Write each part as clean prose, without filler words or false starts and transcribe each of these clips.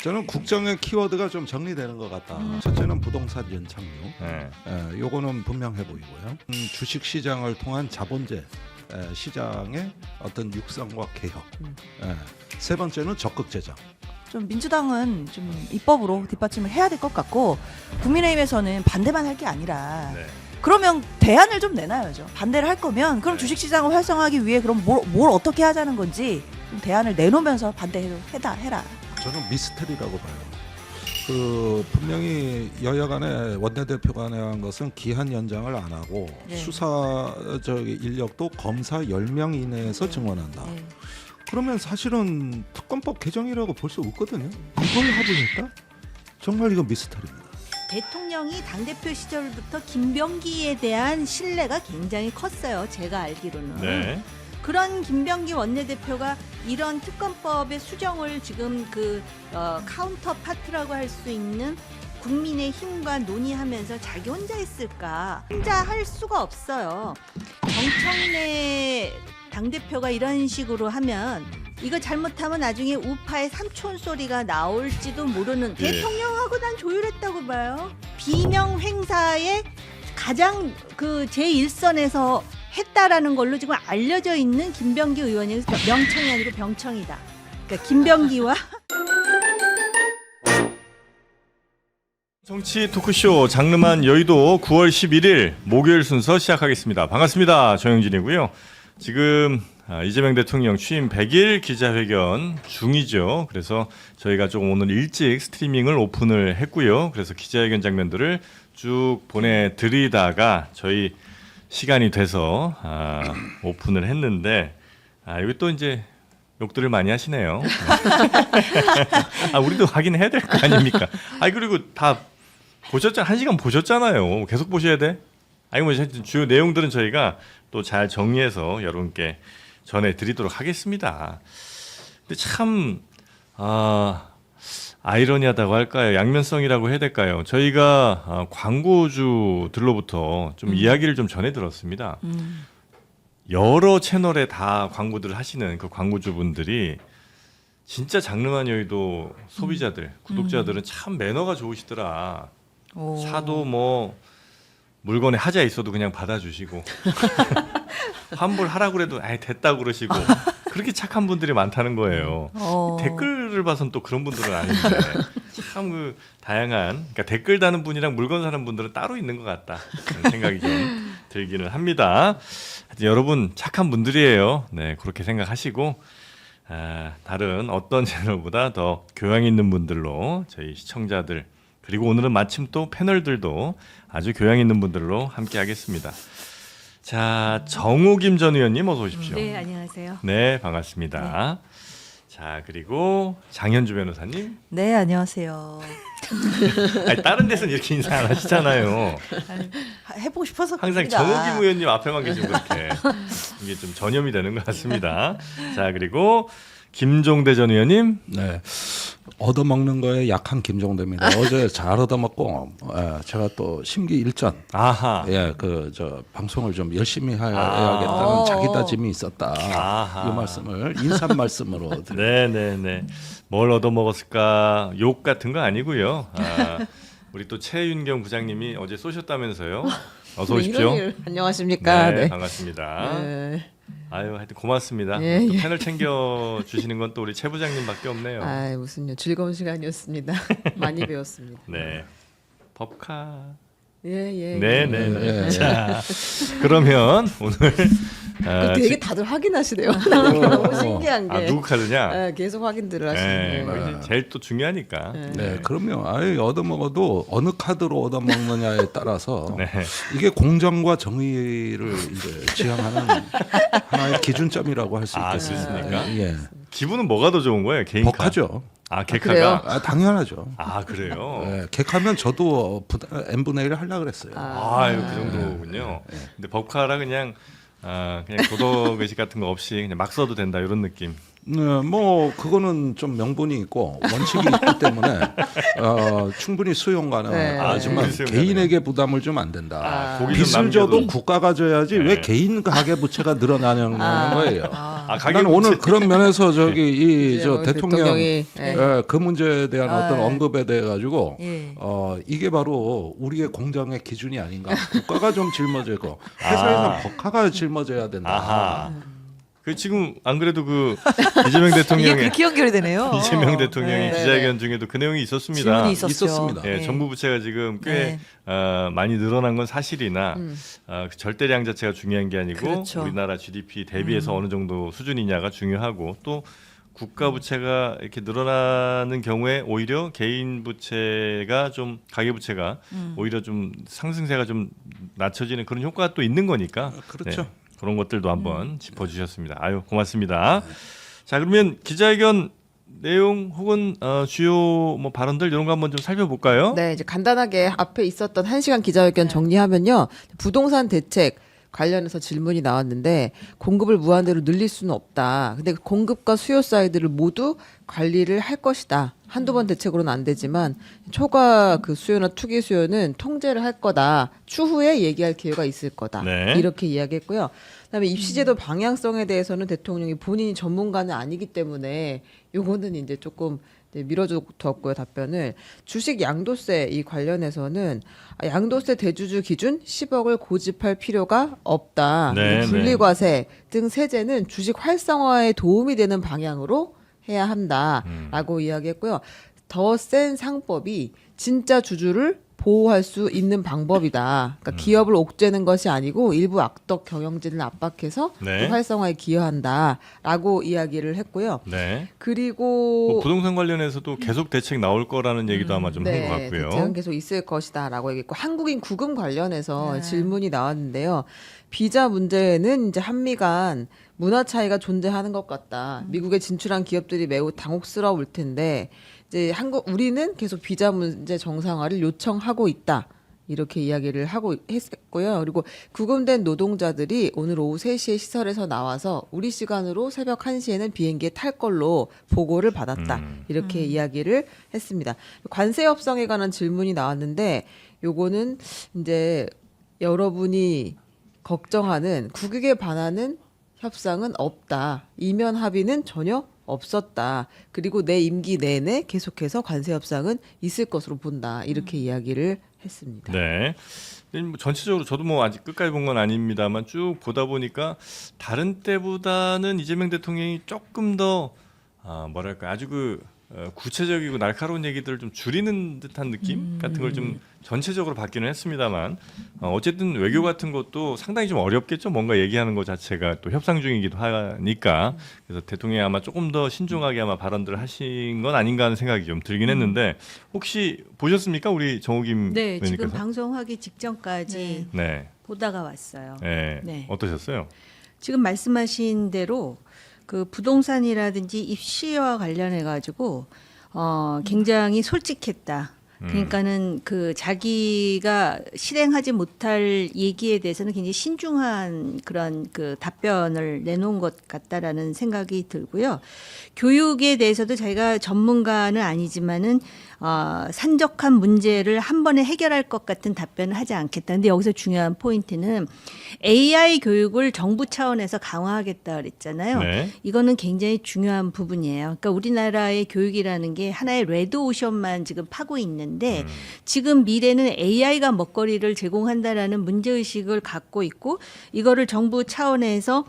저는 국정의 키워드가 좀 정리되는 것 같다. 첫째는 부동산 연착륙. 요거는 분명해 보이고요. 주식 시장을 통한 자본재 시장의 어떤 육성과 개혁. 세 번째는 적극 재정. 좀 민주당은 좀 입법으로 뒷받침을 해야 될 것 같고 국민의힘에서는 반대만 할 게 아니라 그러면 대안을 좀 내놔야죠. 반대를 할 거면 그럼 주식시장을 활성화하기 위해 그럼 뭘 어떻게 하자는 건지 좀 대안을 내놓으면서 반대해라. 저는 미스터리라고 봐요. 분명히 여야 간에 원내대표 간에 한 것은 기한 연장을 안 하고 수사적 인력도 검사 10명 이내에서 증언한다. 그러면 사실은 특검법 개정이라고 볼 수 없거든요. 이걸 합의했다? 정말 이건 미스터리입니다. 대통령이 당대표 시절부터 김병기에 대한 신뢰가 굉장히 컸어요. 제가 알기로는. 그런 김병기 원내대표가 이런 특검법의 수정을 지금 카운터 파트라고 할 수 있는 국민의힘과 논의하면서 자기 혼자 했을까? 혼자 할 수가 없어요. 정청래 당대표가 이런 식으로 하면 이거 잘못하면 나중에 우파의 삼촌 소리가 나올지도 모르는 대통령하고 난 조율했다고 봐요. 비명 행사에 가장 제1선에서 했다라는 걸로 지금 알려져 있는 김병기 의원이 명청이 아니고 병청이다. 그러니까 김병기와 정치 토크쇼 장르만 여의도 9월 11일 목요일 순서 시작하겠습니다. 반갑습니다. 정영진이고요. 지금 이재명 대통령 취임 100일 기자회견 중이죠. 그래서 저희가 조금 오늘 일찍 스트리밍을 오픈을 했고요. 그래서 기자회견 장면들을 쭉 보내드리다가 저희 시간이 돼서 오픈을 했는데 여기 또 이제 욕들을 많이 하시네요. 우리도 확인해야 될 거 아닙니까? 그리고 다 보셨잖아요. 1시간 보셨잖아요. 계속 보셔야 돼? 뭐 주요 내용들은 저희가 또 잘 정리해서 여러분께 전해드리도록 하겠습니다. 근데 참 아이러니하다고 할까요? 양면성이라고 해야 될까요? 저희가 광고주들로부터 좀 이야기를 좀 전해 들었습니다. 여러 채널에 다 광고들을 하시는 그 광고주분들이 진짜 장르만 여의도 소비자들, 구독자들은 참 매너가 좋으시더라. 사도 뭐 물건에 하자 있어도 그냥 받아주시고 환불하라고 그래도 됐다고 그러시고 그렇게 착한 분들이 많다는 거예요. 댓글을 봐선 또 그런 분들은 아닌데 참 다양한 그러니까 댓글 다는 분이랑 물건 사는 분들은 따로 있는 것 같다 그런 생각이 좀 들기는 합니다. 하여튼 여러분 착한 분들이에요. 네, 그렇게 생각하시고 다른 어떤 채널보다 더 교양 있는 분들로 저희 시청자들 그리고 오늘은 마침 또 패널들도 아주 교양 있는 분들로 함께 하겠습니다. 자, 정우김 전 의원님 어서 오십시오. 네, 안녕하세요. 네, 반갑습니다. 자, 그리고 장현주 변호사님. 네, 안녕하세요. 다른 데서는 이렇게 인사 안 하시잖아요. 해보고 싶어서 항상 그럽니다. 정우김 의원님 앞에만 계시고 그렇게 이게 좀 전염이 되는 것 같습니다. 자, 그리고 김종대 전 의원님. 네, 얻어먹는 거에 약한 김종대입니다. 어제 잘 얻어먹고 제가 또 심기일전 방송을 좀 열심히 해야겠다는 자기 다짐이 있었다. 이 말씀을 인사 말씀으로 네네네. 뭘 얻어먹었을까? 욕 같은 거 아니고요. 우리 또 최윤경 부장님이 어제 쏘셨다면서요. 어서 오십시오. 안녕하십니까. 네, 반갑습니다. 하여튼 고맙습니다. 또 패널 챙겨 주시는 건 또 우리 최 부장님밖에 없네요. 무슨요. 즐거운 시간이었습니다. 많이 배웠습니다. 네. 법카. 네. 자, 그러면 오늘 되게 다들 확인하시네요. 너무 신기한 게. 누구 카드냐? 계속 확인들을 하시네요. 제일 또 중요하니까. 네, 그럼요. 얻어먹어도 어느 카드로 얻어먹느냐에 따라서 이게 공정과 정의를 이제 지향하는 하나의 기준점이라고 할 수 있겠습니다. 기분은 뭐가 더 좋은 거예요? 개인 벅하죠. 객카가? 당연하죠. 그래요? 네, 객하면 저도 N분의 1을 하려고 그랬어요. 그 정도군요. 근데 법카라 그냥 도덕의식 같은 거 없이 그냥 막 써도 된다 이런 느낌. 네, 뭐 그거는 좀 명분이 있고 원칙이 있기 때문에 충분히 수용 가능하지만 개인에게 부담을 주면 안 된다. 빚을 져도 국가가 져야지 왜 개인 가계 부채가 늘어나냐는 거예요. 난 오늘 그런 면에서 저기 이 이제 저 오늘 대통령 대통령이, 그 문제에 대한 어떤 언급에 대해 가지고 예. 이게 바로 우리의 공정의 기준이 아닌가. 국가가 좀 짊어지고 회사에서 법화가 짊어져야 된다. 아하. 그 지금 안 그래도 그 이재명 이게 대통령의 그렇게 연결이 되네요. 이재명 대통령이 네. 기자회견 중에도 그 내용이 있었습니다. 질문이 있었죠. 있었습니다. 예, 네. 정부 부채가 지금 꽤 네. 많이 늘어난 건 사실이나 그 절대량 자체가 중요한 게 아니고 그렇죠. 우리나라 GDP 대비해서 어느 정도 수준이냐가 중요하고 또 국가 부채가 이렇게 늘어나는 경우에 오히려 개인 부채가 좀 가계 부채가 오히려 좀 상승세가 좀 낮춰지는 그런 효과가 또 있는 거니까 그렇죠. 네, 그런 것들도 한번 짚어주셨습니다. 아유 고맙습니다. 자 그러면 기자회견 내용 혹은 주요 뭐 발언들 이런 거 한번 좀 살펴볼까요? 네, 이제 간단하게 앞에 있었던 1시간 기자회견 정리하면요. 부동산 대책 관련해서 질문이 나왔는데 공급을 무한대로 늘릴 수는 없다. 근데 공급과 수요 사이드를 모두 관리를 할 것이다. 한두 번 대책으로는 안 되지만 초과 그 수요나 투기 수요는 통제를 할 거다. 추후에 얘기할 기회가 있을 거다. 네. 이렇게 이야기했고요. 그다음에 입시제도 방향성에 대해서는 대통령이 본인이 전문가는 아니기 때문에 요거는 이제 조금 밀어두었고요. 답변을 주식 양도세 이 관련해서는 양도세 대주주 기준 10억을 고집할 필요가 없다. 네, 분리과세 등 세제는 주식 활성화에 도움이 되는 방향으로 해야 한다라고 이야기했고요. 더 센 상법이 진짜 주주를 보호할 수 있는 방법이다. 그러니까 기업을 옥죄는 것이 아니고 일부 악덕 경영진을 압박해서 네. 그 활성화에 기여한다라고 이야기를 했고요. 네. 그리고 뭐 부동산 관련해서도 계속 대책 나올 거라는 얘기도 아마 좀 한 것 같고요. 대책은 계속 있을 것이다라고 얘기했고 한국인 구금 관련해서 네. 질문이 나왔는데요. 비자 문제는 이제 한미 간 문화 차이가 존재하는 것 같다. 미국에 진출한 기업들이 매우 당혹스러울 텐데 이제 우리는 계속 비자 문제 정상화를 요청하고 있다. 이렇게 이야기를 하고 했고요. 그리고 구금된 노동자들이 오늘 오후 3시에 시설에서 나와서 우리 시간으로 새벽 1시에는 비행기에 탈 걸로 보고를 받았다. 이렇게 이야기를 했습니다. 관세 협상에 관한 질문이 나왔는데 요거는 이제 여러분이 걱정하는 국익에 반하는 협상은 없다. 이면 합의는 전혀 없었다. 그리고 내 임기 내내 계속해서 관세 협상은 있을 것으로 본다. 이렇게 이야기를 했습니다. 네. 뭐 전체적으로 저도 뭐 아직 끝까지 본 건 아닙니다만 쭉 보다 보니까 다른 때보다는 이재명 대통령이 조금 더 뭐랄까 아주 구체적이고 날카로운 얘기들을 좀 줄이는 듯한 느낌 같은 걸 좀 전체적으로 받기는 했습니다만 어쨌든 외교 같은 것도 상당히 좀 어렵겠죠. 뭔가 얘기하는 것 자체가 또 협상 중이기도 하니까 그래서 대통령이 아마 조금 더 신중하게 아마 발언들을 하신 건 아닌가 하는 생각이 좀 들긴 했는데 혹시 보셨습니까? 우리 정우김 네, 지금 의원님께서? 방송하기 직전까지 네. 보다가 왔어요. 네. 네. 어떠셨어요? 지금 말씀하신 대로 그 부동산이라든지 입시와 관련해 가지고 굉장히 솔직했다. 그러니까는 그 자기가 실행하지 못할 얘기에 대해서는 굉장히 신중한 그런 그 답변을 내놓은 것 같다라는 생각이 들고요. 교육에 대해서도 자기가 전문가는 아니지만은 산적한 문제를 한 번에 해결할 것 같은 답변을 하지 않겠다. 근데 여기서 중요한 포인트는 AI 교육을 정부 차원에서 강화하겠다 그랬잖아요. 네. 이거는 굉장히 중요한 부분이에요. 그러니까 우리나라의 교육이라는 게 하나의 레드오션만 지금 파고 있는데 지금 미래는 AI가 먹거리를 제공한다라는 문제의식을 갖고 있고 이거를 정부 차원에서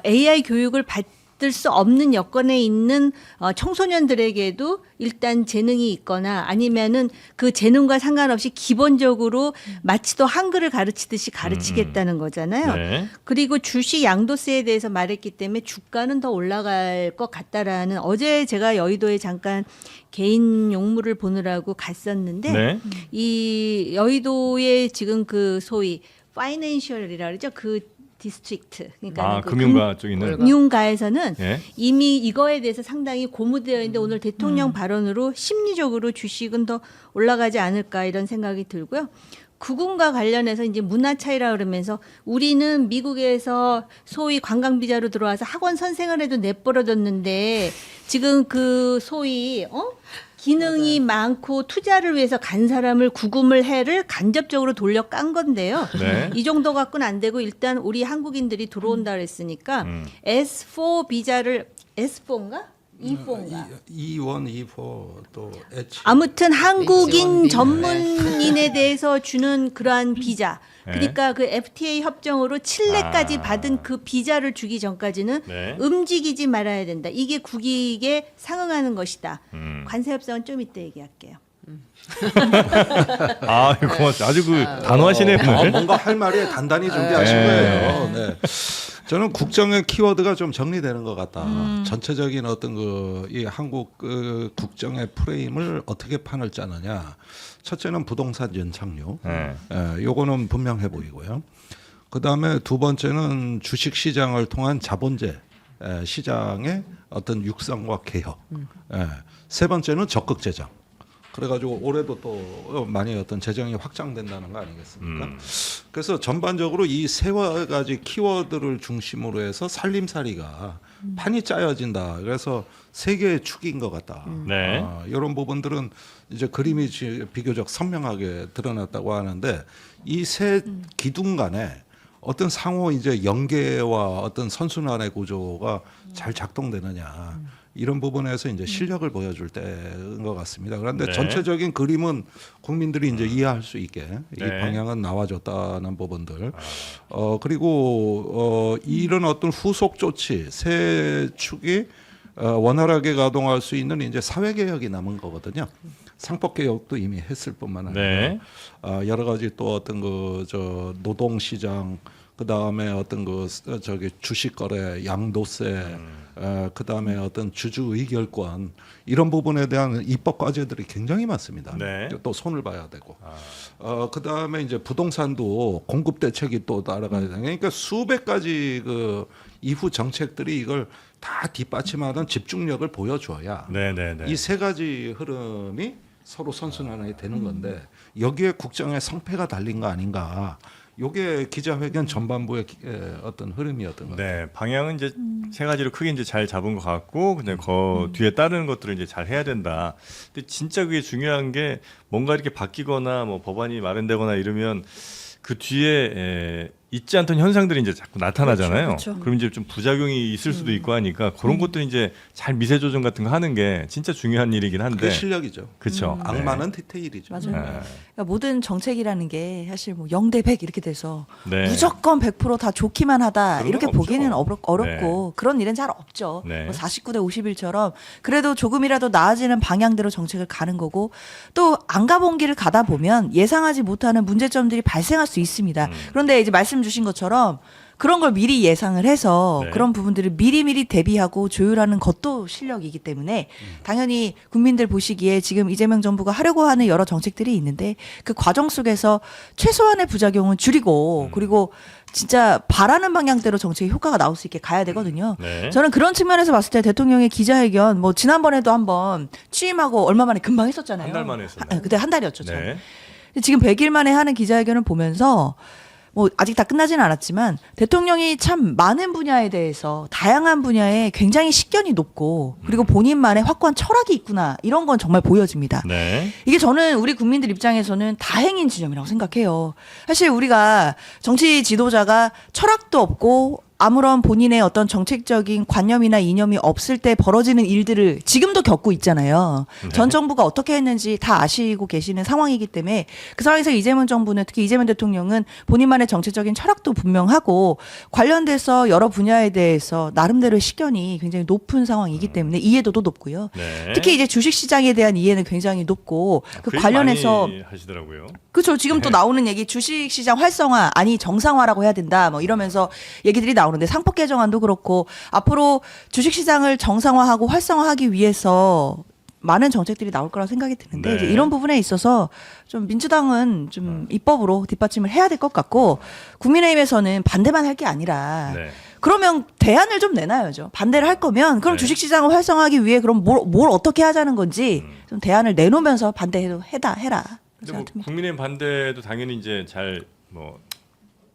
AI 교육을 받을 수 없는 여건에 있는 청소년들에게도 일단 재능이 있거나 아니면은 그 재능과 상관없이 기본적으로 마치도 한글을 가르치듯이 가르치겠다는 거잖아요. 네. 그리고 주식 양도세에 대해서 말했기 때문에 주가는 더 올라갈 것 같다라는 어제 제가 여의도에 잠깐 개인 용무를 보느라고 갔었는데 네. 이 여의도의 지금 그 소위 파이낸셜이라 그러죠. 그 디스트릭트 그러니까 그 금융가 쪽에 있는 금융가에서는 예. 이미 이거에 대해서 상당히 고무되어 있는데 오늘 대통령 발언으로 심리적으로 주식은 더 올라가지 않을까 이런 생각이 들고요. 구금과 관련해서 이제 문화 차이라 그러면서 우리는 미국에서 소위 관광 비자로 들어와서 학원 선생을 해도 내버려뒀는데 지금 그 소위 기능이 많고 투자를 위해서 간 사람을 구금을 해를 간접적으로 돌려 깐 건데요. 네. 이 정도 갖고는 안 되고 일단 우리 한국인들이 들어온다 그랬으니까 S4 비자를 S4인가? E4인가? E1, E4 또 H. 아무튼 한국인 H1B. 전문인에 대해서 주는 그러한 비자. 네. 그러니까 그 FTA 협정으로 칠레까지 받은 그 비자를 주기 전까지는 네. 움직이지 말아야 된다. 이게 국익에 상응하는 것이다. 음. 관세 협상은 좀 이따 얘기할게요. 아, 고맙습니다. 아주 그 단호하시네요. 오늘. 뭔가 할 말이 단단히 준비하신 네. 거예요. 네. 저는 국정의 키워드가 좀 정리되는 것 같다. 전체적인 어떤 이 한국 국정의 프레임을 어떻게 판을 짜느냐. 첫째는 부동산 연착륙. 네. 요거는 분명해 보이고요. 그 다음에 두 번째는 주식 시장을 통한 자본재 시장의 어떤 육성과 개혁. 세 번째는 적극 재정. 그래가지고 올해도 또 많이 어떤 재정이 확장된다는 거 아니겠습니까? 그래서 전반적으로 이 세 가지 키워드를 중심으로 해서 살림살이가 판이 짜여진다. 그래서 세 개의 축인 것 같다. 네. 이런 부분들은 이제 그림이 비교적 선명하게 드러났다고 하는데 이 세 기둥 간에 어떤 상호 이제 연계와 어떤 선순환의 구조가 잘 작동되느냐. 이런 부분에서 이제 실력을 보여줄 때인 것 같습니다. 그런데 네. 전체적인 그림은 국민들이 이제 이해할 수 있게 이 네. 방향은 나와줬다는 부분들. 그리고 이런 어떤 후속 조치 세 축이 원활하게 가동할 수 있는 이제 사회 개혁이 남은 거거든요. 상법 개혁도 이미 했을 뿐만 아니라 네. 여러 가지 또 어떤 노동 시장 그 다음에 어떤 주식 거래, 양도세, 그 다음에 어떤 주주 의결권 이런 부분에 대한 입법 과제들이 굉장히 많습니다. 네. 또 손을 봐야 되고, 그 다음에 이제 부동산도 공급 대책이 또 따라가야 되는. 그러니까 수백 가지 이후 정책들이 이걸 다 뒷받침하는 집중력을 보여줘야 네네네. 이 세 가지 흐름이 서로 선순환이 되는 건데 여기에 국정의 성패가 달린 거 아닌가. 요게 기자회견 전반부의 어떤 흐름이었던 것 같아요. 네, 방향은 이제 세 가지로 크게 이제 잘 잡은 것 같고, 그냥 그 뒤에 따르는 것들을 이제 잘 해야 된다. 근데 진짜 그게 중요한 게 뭔가 이렇게 바뀌거나 뭐 법안이 마련되거나 이러면 그 뒤에 있지 않던 현상들이 이제 자꾸 나타나잖아요. 그렇죠. 그럼 이제 좀 부작용이 있을 수도 있고 하니까 그런 것들 이제 잘 미세 조정 같은 거 하는 게 진짜 중요한 일이긴 한데. 그게 실력이죠. 그렇죠. 악마는 디테일이죠. 맞아요. 네. 그러니까 모든 정책이라는 게 사실 뭐 0대 100 이렇게 돼서 네. 무조건 100%다 좋기만 하다 그런 이렇게 건 보기는 없죠. 어렵고 그런 일은 잘 없죠. 네. 뭐 49대 51처럼 그래도 조금이라도 나아지는 방향대로 정책을 가는 거고 또 안 가본 길을 가다 보면 예상하지 못하는 문제점들이 발생할 수 있습니다. 그런데 이제 말씀 주신 것처럼 그런 걸 미리 예상을 해서 네. 그런 부분들을 미리미리 대비하고 조율하는 것도 실력이기 때문에 당연히 국민들 보시기에 지금 이재명 정부가 하려고 하는 여러 정책들이 있는데 그 과정 속에서 최소한의 부작용은 줄이고 그리고 진짜 바라는 방향대로 정책의 효과가 나올 수 있게 가야 되거든요. 네. 저는 그런 측면에서 봤을 때 대통령의 기자회견 뭐 지난번에도 한번 취임하고 얼마 만에 금방 했었잖아요. 한 달 만에 했었나요? 그때 한 달이었죠. 저는. 네. 근데 지금 100일 만에 하는 기자회견을 보면서 뭐 아직 다 끝나지는 않았지만 대통령이 참 많은 분야에 대해서 다양한 분야에 굉장히 식견이 높고 그리고 본인만의 확고한 철학이 있구나 이런 건 정말 보여집니다. 네. 이게 저는 우리 국민들 입장에서는 다행인 지점이라고 생각해요. 사실 우리가 정치 지도자가 철학도 없고 아무런 본인의 어떤 정책적인 관념이나 이념이 없을 때 벌어지는 일들을 지금도 겪고 있잖아요. 네. 전 정부가 어떻게 했는지 다 아시고 계시는 상황이기 때문에 그 상황에서 이재명 정부는 특히 이재명 대통령은 본인만의 정치적인 철학도 분명하고 관련돼서 여러 분야에 대해서 나름대로의 식견이 굉장히 높은 상황이기 때문에 이해도도 높고요. 네. 특히 이제 주식시장에 대한 이해는 굉장히 높고 그 얘기 관련해서 많이 하시더라고요. 그렇죠. 지금 또 나오는 얘기 주식시장 활성화 아니 정상화라고 해야 된다 뭐 이러면서 얘기들이 나오는데 상법 개정안도 그렇고 앞으로 주식시장을 정상화하고 활성화하기 위해서 많은 정책들이 나올 거라고 생각이 드는데 네. 이제 이런 부분에 있어서 좀 민주당은 좀 입법으로 뒷받침을 해야 될 것 같고 국민의힘에서는 반대만 할 게 아니라 네. 그러면 대안을 좀 내놔야죠. 반대를 할 거면 그럼 네. 주식시장을 활성화하기 위해 그럼 뭘 어떻게 하자는 건지 좀 대안을 내놓으면서 반대해도 해라. 근데 뭐 생각합니다. 국민의힘 반대도 당연히 이제 잘 뭐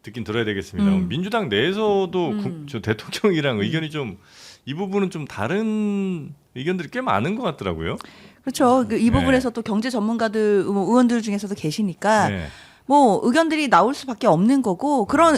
듣긴 들어야 되겠습니다. 음. 민주당 내에서도 저 대통령이랑 의견이 좀 이 부분은 좀 다른 의견들이 꽤 많은 것 같더라고요. 그렇죠. 이 네. 부분에서 또 경제 전문가들, 의원들 중에서도 계시니까 네. 뭐 의견들이 나올 수밖에 없는 거고 그런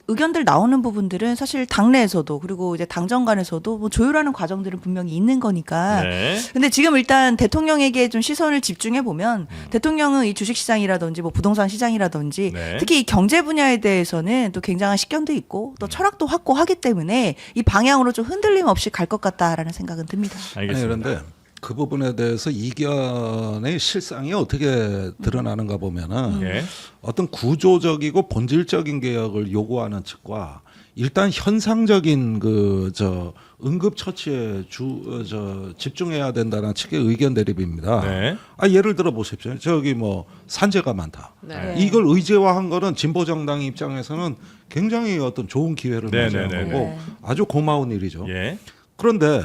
의견들 나오는 부분들은 사실 당내에서도 그리고 이제 당정 간에서도 뭐 조율하는 과정들은 분명히 있는 거니까. 네. 근데 지금 일단 대통령에게 좀 시선을 집중해 보면 대통령은 이 주식 시장이라든지 뭐 부동산 시장이라든지 네. 특히 이 경제 분야에 대해서는 또 굉장한 식견도 있고 또 철학도 확고하기 때문에 이 방향으로 좀 흔들림 없이 갈 것 같다라는 생각은 듭니다. 아니, 알겠습니다. 그런데 그 부분에 대해서 이견의 실상이 어떻게 드러나는가 보면은 예. 어떤 구조적이고 본질적인 개혁을 요구하는 측과 일단 현상적인 응급처치에 집중해야 된다는 측의 의견 대립입니다. 네. 예를 들어 보십시오. 저기 뭐 산재가 많다. 네. 이걸 의제화한 거는 진보 정당 입장에서는 굉장히 어떤 좋은 기회를 네, 맞이한 네, 네, 거고 네. 아주 고마운 일이죠. 예. 그런데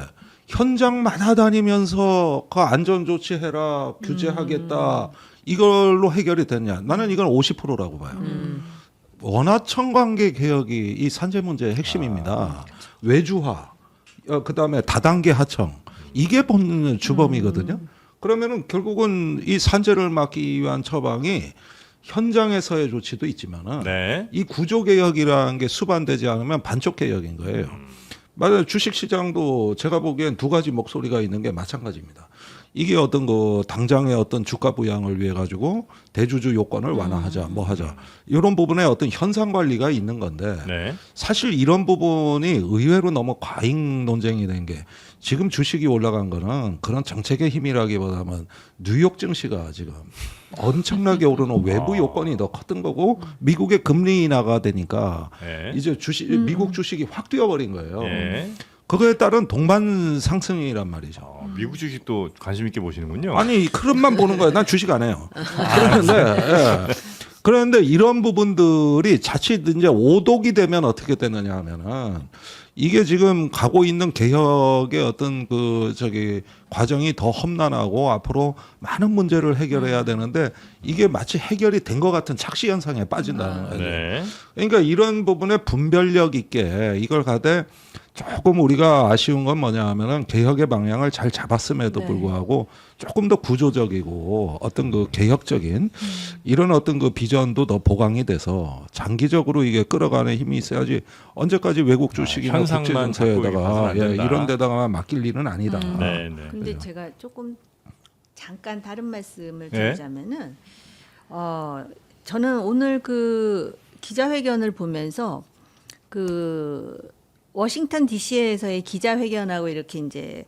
현장마다 다니면서 그 안전 조치해라 규제하겠다 이걸로 해결이 됐냐? 나는 이건 50%라고 봐요. 원하청 관계 개혁이 이 산재 문제의 핵심입니다. 외주화, 그다음에 다단계 하청 이게 본는 주범이거든요. 그러면은 결국은 이 산재를 막기 위한 처방이 현장에서의 조치도 있지만은 네. 이 구조 개혁이라는 게 수반되지 않으면 반쪽 개혁인 거예요. 맞아요. 주식 시장도 제가 보기엔 두 가지 목소리가 있는 게 마찬가지입니다. 이게 어떤 당장의 어떤 주가 부양을 위해 가지고 대주주 요건을 완화하자, 뭐 하자 이런 부분에 어떤 현상 관리가 있는 건데 네. 사실 이런 부분이 의외로 너무 과잉 논쟁이 된 게 지금 주식이 올라간 거는 그런 정책의 힘이라기보다는 뉴욕 증시가 지금 엄청나게 오르는 외부 요건이 더 컸던 거고 미국의 금리 인하가 되니까 네. 이제 미국 주식이 확 뛰어버린 거예요. 예. 그거에 따른 동반 상승이란 말이죠. 미국 주식도 관심 있게 보시는군요. 아니 흐름만 보는 거예요. 난 주식 안 해요. 그런데 이런 부분들이 자칫 이제 오독이 되면 어떻게 되느냐 하면은 이게 지금 가고 있는 개혁의 어떤 과정이 더 험난하고 앞으로 많은 문제를 해결해야 되는데 이게 마치 해결이 된 것 같은 착시 현상에 빠진다는 거예요. 네. 그러니까 이런 부분에 분별력 있게 이걸 가되 조금 우리가 아쉬운 건 뭐냐 하면은 개혁의 방향을 잘 잡았음에도 네. 불구하고 조금 더 구조적이고 어떤 개혁적인 이런 어떤 비전도 더 보강이 돼서 장기적으로 이게 끌어가는 힘이 있어야지 언제까지 외국 주식이나 현상만 자꾸 이게 봐서는 국제정세에다가 안 된다. 이런 데다가 맡길 일은 아니다. 네, 네. 근데 그래요. 제가 조금 잠깐 다른 말씀을 네. 드리자면은 저는 오늘 그 기자회견을 보면서 그 워싱턴 D.C.에서의 기자회견하고 이렇게 이제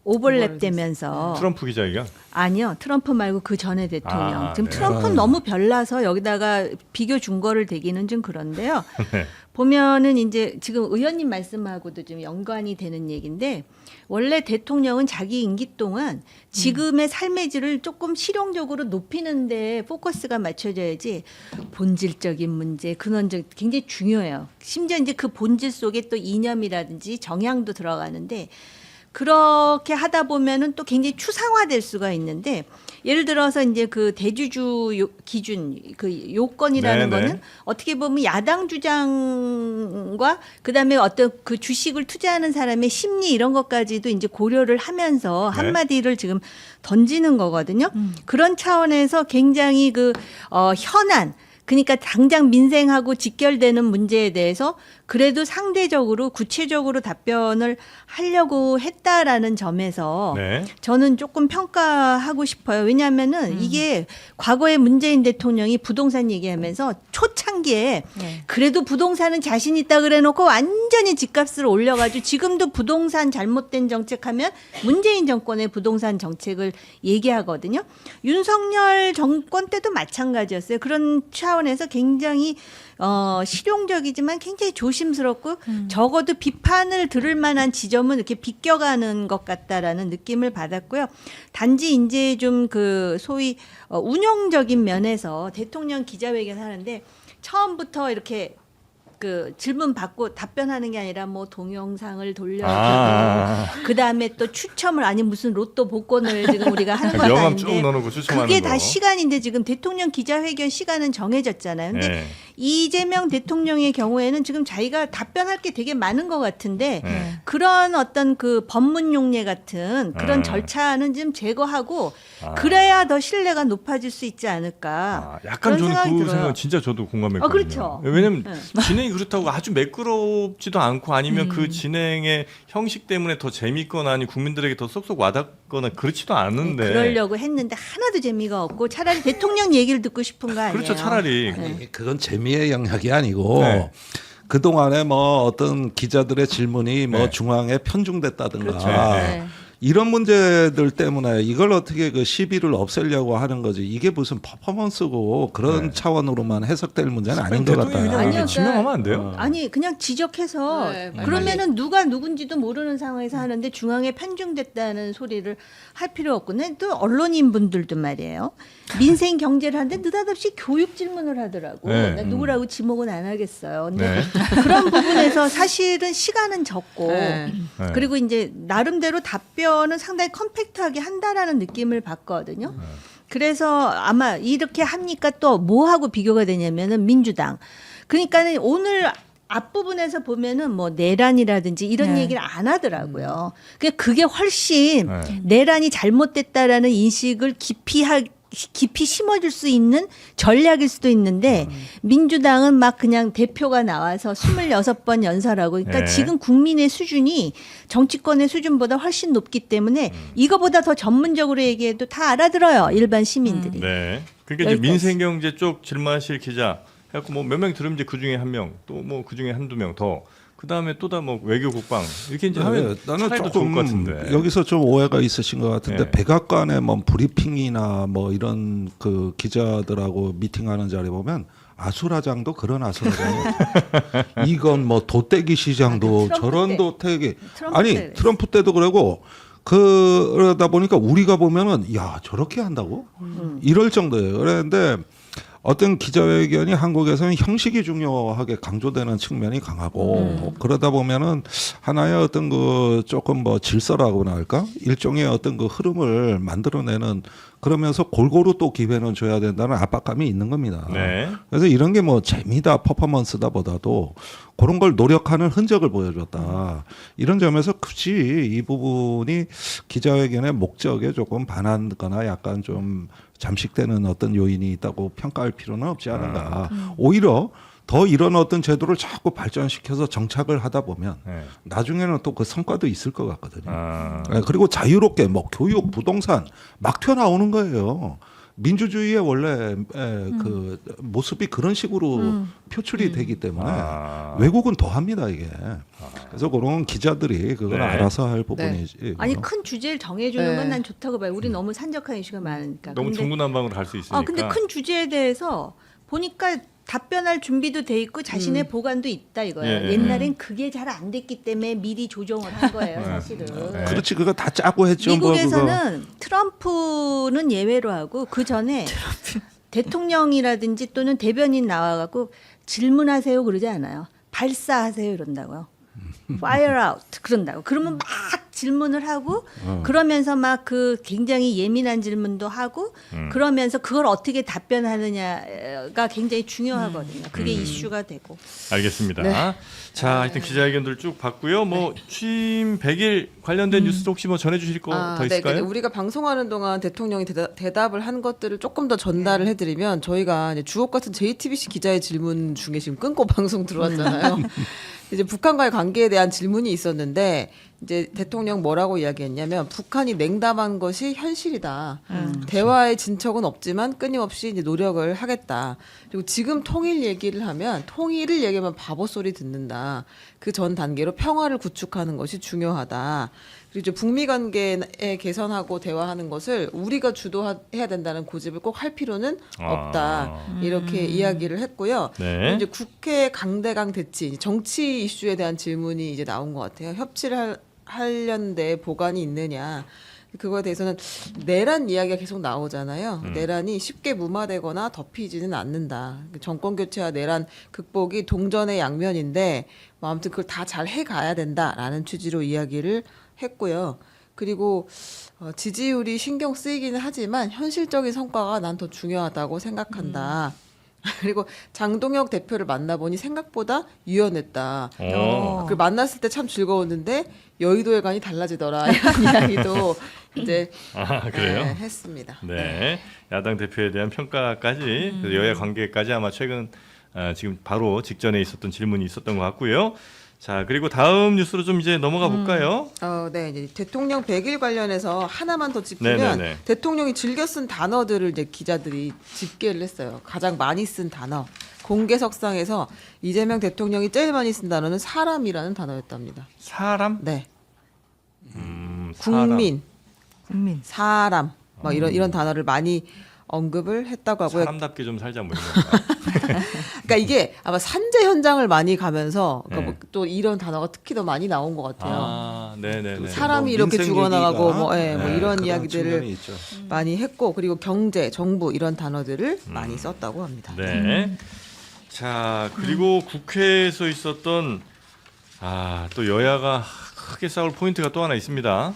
오버랩되면서 트럼프 기자회견. 아니요 트럼프 말고 그 전에 대통령 아, 지금 네. 트럼프는 너무 별나서 여기다가 비교 준거를 대기는 좀 그런데요. 네. 보면은 이제 지금 의원님 말씀하고도 좀 연관이 되는 얘기인데 원래 대통령은 자기 임기 동안 지금의 삶의 질을 조금 실용적으로 높이는 데 포커스가 맞춰져야지 본질적인 문제, 근원적 굉장히 중요해요. 심지어 이제 그 본질 속에 또 이념이라든지 정향도 들어가는데 그렇게 하다 보면은 또 굉장히 추상화될 수가 있는데 예를 들어서 이제 그 대주주 기준 그 요건이라는 네, 네. 거는 어떻게 보면 야당 주장과 그다음에 어떤 그 주식을 투자하는 사람의 심리 이런 것까지도 이제 고려를 하면서 네. 한마디를 지금 던지는 거거든요. 그런 차원에서 굉장히 현안 그러니까 당장 민생하고 직결되는 문제에 대해서 그래도 상대적으로 구체적으로 답변을 하려고 했다라는 점에서 네. 저는 조금 평가하고 싶어요. 왜냐하면은 이게 과거에 문재인 대통령이 부동산 얘기하면서 초창기에 네. 그래도 부동산은 자신 있다 그래놓고 완전히 집값을 올려가지고 지금도 부동산 잘못된 정책하면 문재인 정권의 부동산 정책을 얘기하거든요. 윤석열 정권 때도 마찬가지였어요. 그런 차원에서 굉장히 실용적이지만 굉장히 조심스럽고 적어도 비판을 들을 만한 지점은 이렇게 비껴가는 것 같다라는 느낌을 받았고요. 단지 이제 좀 그 소위 운영적인 면에서 대통령 기자회견 하는데 처음부터 이렇게 그 질문 받고 답변하는 게 아니라 뭐 동영상을 돌려주고 그 다음에 또 추첨을 아니 무슨 로또 복권을 지금 우리가 하는 건 명함 쭉 아닌데 넣어놓고 추첨하는 그게 거. 다 시간인데 지금 대통령 기자회견 시간은 정해졌잖아요. 근데 네. 이재명 대통령의 경우에는 지금 자기가 답변할 게 되게 많은 것 같은데 네. 그런 어떤 그 법문 용례 같은 그런 절차는 좀 제거하고 아. 그래야 더 신뢰가 높아질 수 있지 않을까. 약간 그런 저는 생각이 그 들어요. 생각 진짜 저도 공감했거든요. 그렇죠. 왜냐면 네. 진행이 그렇다고 아주 매끄럽지도 않고 아니면 그 진행의 형식 때문에 더 재밌거나 아니 국민들에게 더 쏙쏙 와닿거나 그렇지도 않은데. 그러려고 했는데 하나도 재미가 없고 차라리 대통령 얘기를 듣고 싶은 거 아니에요? 그렇죠. 차라리. 네. 그건 재미의 영역이 아니고 네. 그 동안에 뭐 어떤 기자들의 질문이 뭐 네. 중앙에 편중됐다든가 그렇죠. 네. 이런 문제들 때문에 이걸 어떻게 그 시비를 없애려고 하는 거지 이게 무슨 퍼포먼스고 그런 네. 차원으로만 해석될 문제는 아닌 것 대통령이 같다. 그냥 아니요, 이렇게 지명하면 안 돼요? 아니 그냥 지적해서 네, 그러면은 누가 누군지도 모르는 상황에서 하는데 중앙에 편중됐다는 소리를 할 필요 없고 또 언론인 분들도 말이에요. 민생 경제를 하는데 느닷없이 교육 질문을 하더라고. 네. 나 누구라고 지목은 안 하겠어요. 근데 네. 그런 부분에서 사실은 시간은 적고 네. 네. 그리고 이제 나름대로 답변은 상당히 컴팩트하게 한다라는 느낌을 받거든요. 그래서 아마 이렇게 하니까 또 뭐하고 비교가 되냐면은 민주당. 그러니까는 오늘 앞부분에서 보면은 뭐 내란이라든지 이런 네. 얘기를 안 하더라고요. 그게 훨씬 네. 내란이 잘못됐다라는 인식을 깊이 심어줄 수 있는 전략일 수도 있는데 민주당은 막 그냥 대표가 나와서 26번 연설하고 그러니까 네. 지금 국민의 수준이 정치권의 수준보다 훨씬 높기 때문에 이거보다 더 전문적으로 얘기해도 다 알아들어요. 일반 시민들이. 네. 그러니까 이제 여기까지. 민생경제 쪽 질문하실 기자 해갖고 뭐 몇 명 들으면 이제 그 중에 한 명, 또 뭐 그 중에 한두 명 더. 그 다음에 또 다 뭐 외교 국방 이렇게 이제 하면 나는 차라리 더 좋을 조금 것 같은데. 여기서 좀 오해가 있으신 것 같은데 네. 백악관의 뭐 브리핑이나 뭐 이런 그 기자들하고 미팅하는 자리 보면 아수라장도 그런 아수라장이 이건 뭐 도떼기 시장도 트럼프 저런 때. 도떼기 트럼프 아니 때 트럼프 때도 그러고 그러다 보니까 우리가 보면은 야 저렇게 한다고 이럴 정도예요. 그런데 어떤 기자회견이 한국에서는 형식이 중요하게 강조되는 측면이 강하고 그러다 보면은 하나의 어떤 그 조금 뭐 질서라고나 할까 일종의 어떤 그 흐름을 만들어내는 그러면서 골고루 또 기회는 줘야 된다는 압박감이 있는 겁니다. 네. 그래서 이런 게 뭐 재미다 퍼포먼스다 보다도 그런 걸 노력하는 흔적을 보여줬다. 이런 점에서 굳이 이 부분이 기자회견의 목적에 조금 반하거나 약간 좀 잠식되는 어떤 요인이 있다고 평가할 필요는 없지 않은가. 오히려 더 이런 어떤 제도를 자꾸 발전시켜서 정착을 하다 보면 네. 나중에는 또 그 성과도 있을 것 같거든요. 아. 네, 그리고 자유롭게 뭐 교육, 부동산 막 튀어나오는 거예요. 민주주의의 원래 그 모습이 그런 식으로 표출이 되기 때문에 아. 외국은 더 합니다 이게. 그래서 그런 기자들이 그걸 네. 알아서 할 부분이지. 아니 큰 주제를 정해주는 네. 건 난 좋다고 봐요. 우리 너무 산적한 이슈가 많으니까. 너무 근데 중구난방으로 갈 수 있으니까. 근데 큰 주제에 대해서 보니까 답변할 준비도 돼 있고 자신의 보관도 있다 이거예요. 예, 옛날엔 그게 잘 안 됐기 때문에 미리 조정을 한 거예요, 사실은. 네. 그렇지 그거 다 짜고 했죠. 미국에서는 트럼프는 예외로 하고 그 전에 대통령이라든지 또는 대변인 나와갖고 질문하세요 그러지 않아요. 발사하세요 이런다고요. Fire out 그런다고. 그러면 막 질문을 하고 그러면서 막 그 굉장히 예민한 질문도 하고 그러면서 그걸 어떻게 답변하느냐가 굉장히 중요하거든요. 그게 이슈가 되고. 알겠습니다. 네. 자, 하여튼 기자회견들 쭉 봤고요. 뭐 취임 100일 관련된 뉴스도 혹시 뭐 전해주실 거 더 네, 있을까요? 우리가 방송하는 동안 대통령이 대답을 한 것들을 조금 더 전달을 해드리면 저희가 이제 주옥 같은 JTBC 기자의 질문 중에 지금 끊고 방송 들어왔잖아요. 이제 북한과의 관계에 대한 질문이 있었는데 이제 대통령 뭐라고 이야기했냐면 북한이 냉담한 것이 현실이다. 대화의 진척은 없지만 끊임없이 이제 노력을 하겠다. 그리고 지금 통일 얘기를 하면 통일을 얘기하면 바보 소리 듣는다. 그 전 단계로 평화를 구축하는 것이 중요하다. 그리고 이제 북미 관계에 개선하고 대화하는 것을 우리가 주도해야 된다는 고집을 꼭 할 필요는 없다. 이렇게 이야기를 했고요. 네. 이제 국회 강대강 대치, 정치 이슈에 대한 질문이 이제 나온 것 같아요. 협치를 하려는데 보관이 있느냐. 그거에 대해서는 내란 이야기가 계속 나오잖아요. 내란이 쉽게 무마되거나 덮이지는 않는다. 정권 교체와 내란 극복이 동전의 양면인데 뭐 아무튼 그걸 다 잘 해가야 된다라는 취지로 이야기를 했고요. 그리고 지지율이 신경 쓰이기는 하지만 현실적인 성과가 난 더 중요하다고 생각한다. 그리고 장동혁 대표를 만나보니 생각보다 유연했다. 그 만났을 때 참 즐거웠는데 여의도에 가니 달라지더라. 이런 이야기도 이제 그래요? 네, 했습니다. 네. 야당 대표에 대한 평가까지 그래서 여야 관계까지 아마 최근 지금 바로 직전에 있었던 질문이 있었던 것 같고요. 자, 그리고 다음 뉴스로 좀 이제 넘어가 볼까요? 네, 이제 대통령 100일 관련해서 하나만 더 짚으면 네네네. 대통령이 즐겨 쓴 단어들을 이제 기자들이 집계를 했어요. 가장 많이 쓴 단어. 공개석상에서 이재명 대통령이 제일 많이 쓴 단어는 사람이라는 단어였답니다. 사람? 네. 사람. 국민, 사람, 뭐 이런 단어를 많이 언급을 했다고 하고요. 사람답게 좀 살자 뭐 이런 건가? 그러니까 이게 아마 산재 현장을 많이 가면서 그러니까 네. 또 이런 단어가 특히 더 많이 나온 것 같아요. 아, 네네네. 사람이 뭐 이렇게 민생 죽어나가고 얘기가, 뭐 네, 이런 그런 이야기들을 측면이 있죠. 많이 했고 그리고 경제, 정부 이런 단어들을 많이 썼다고 합니다. 네. 자, 그리고 국회에서 있었던 또 여야가 크게 싸울 포인트가 또 하나 있습니다.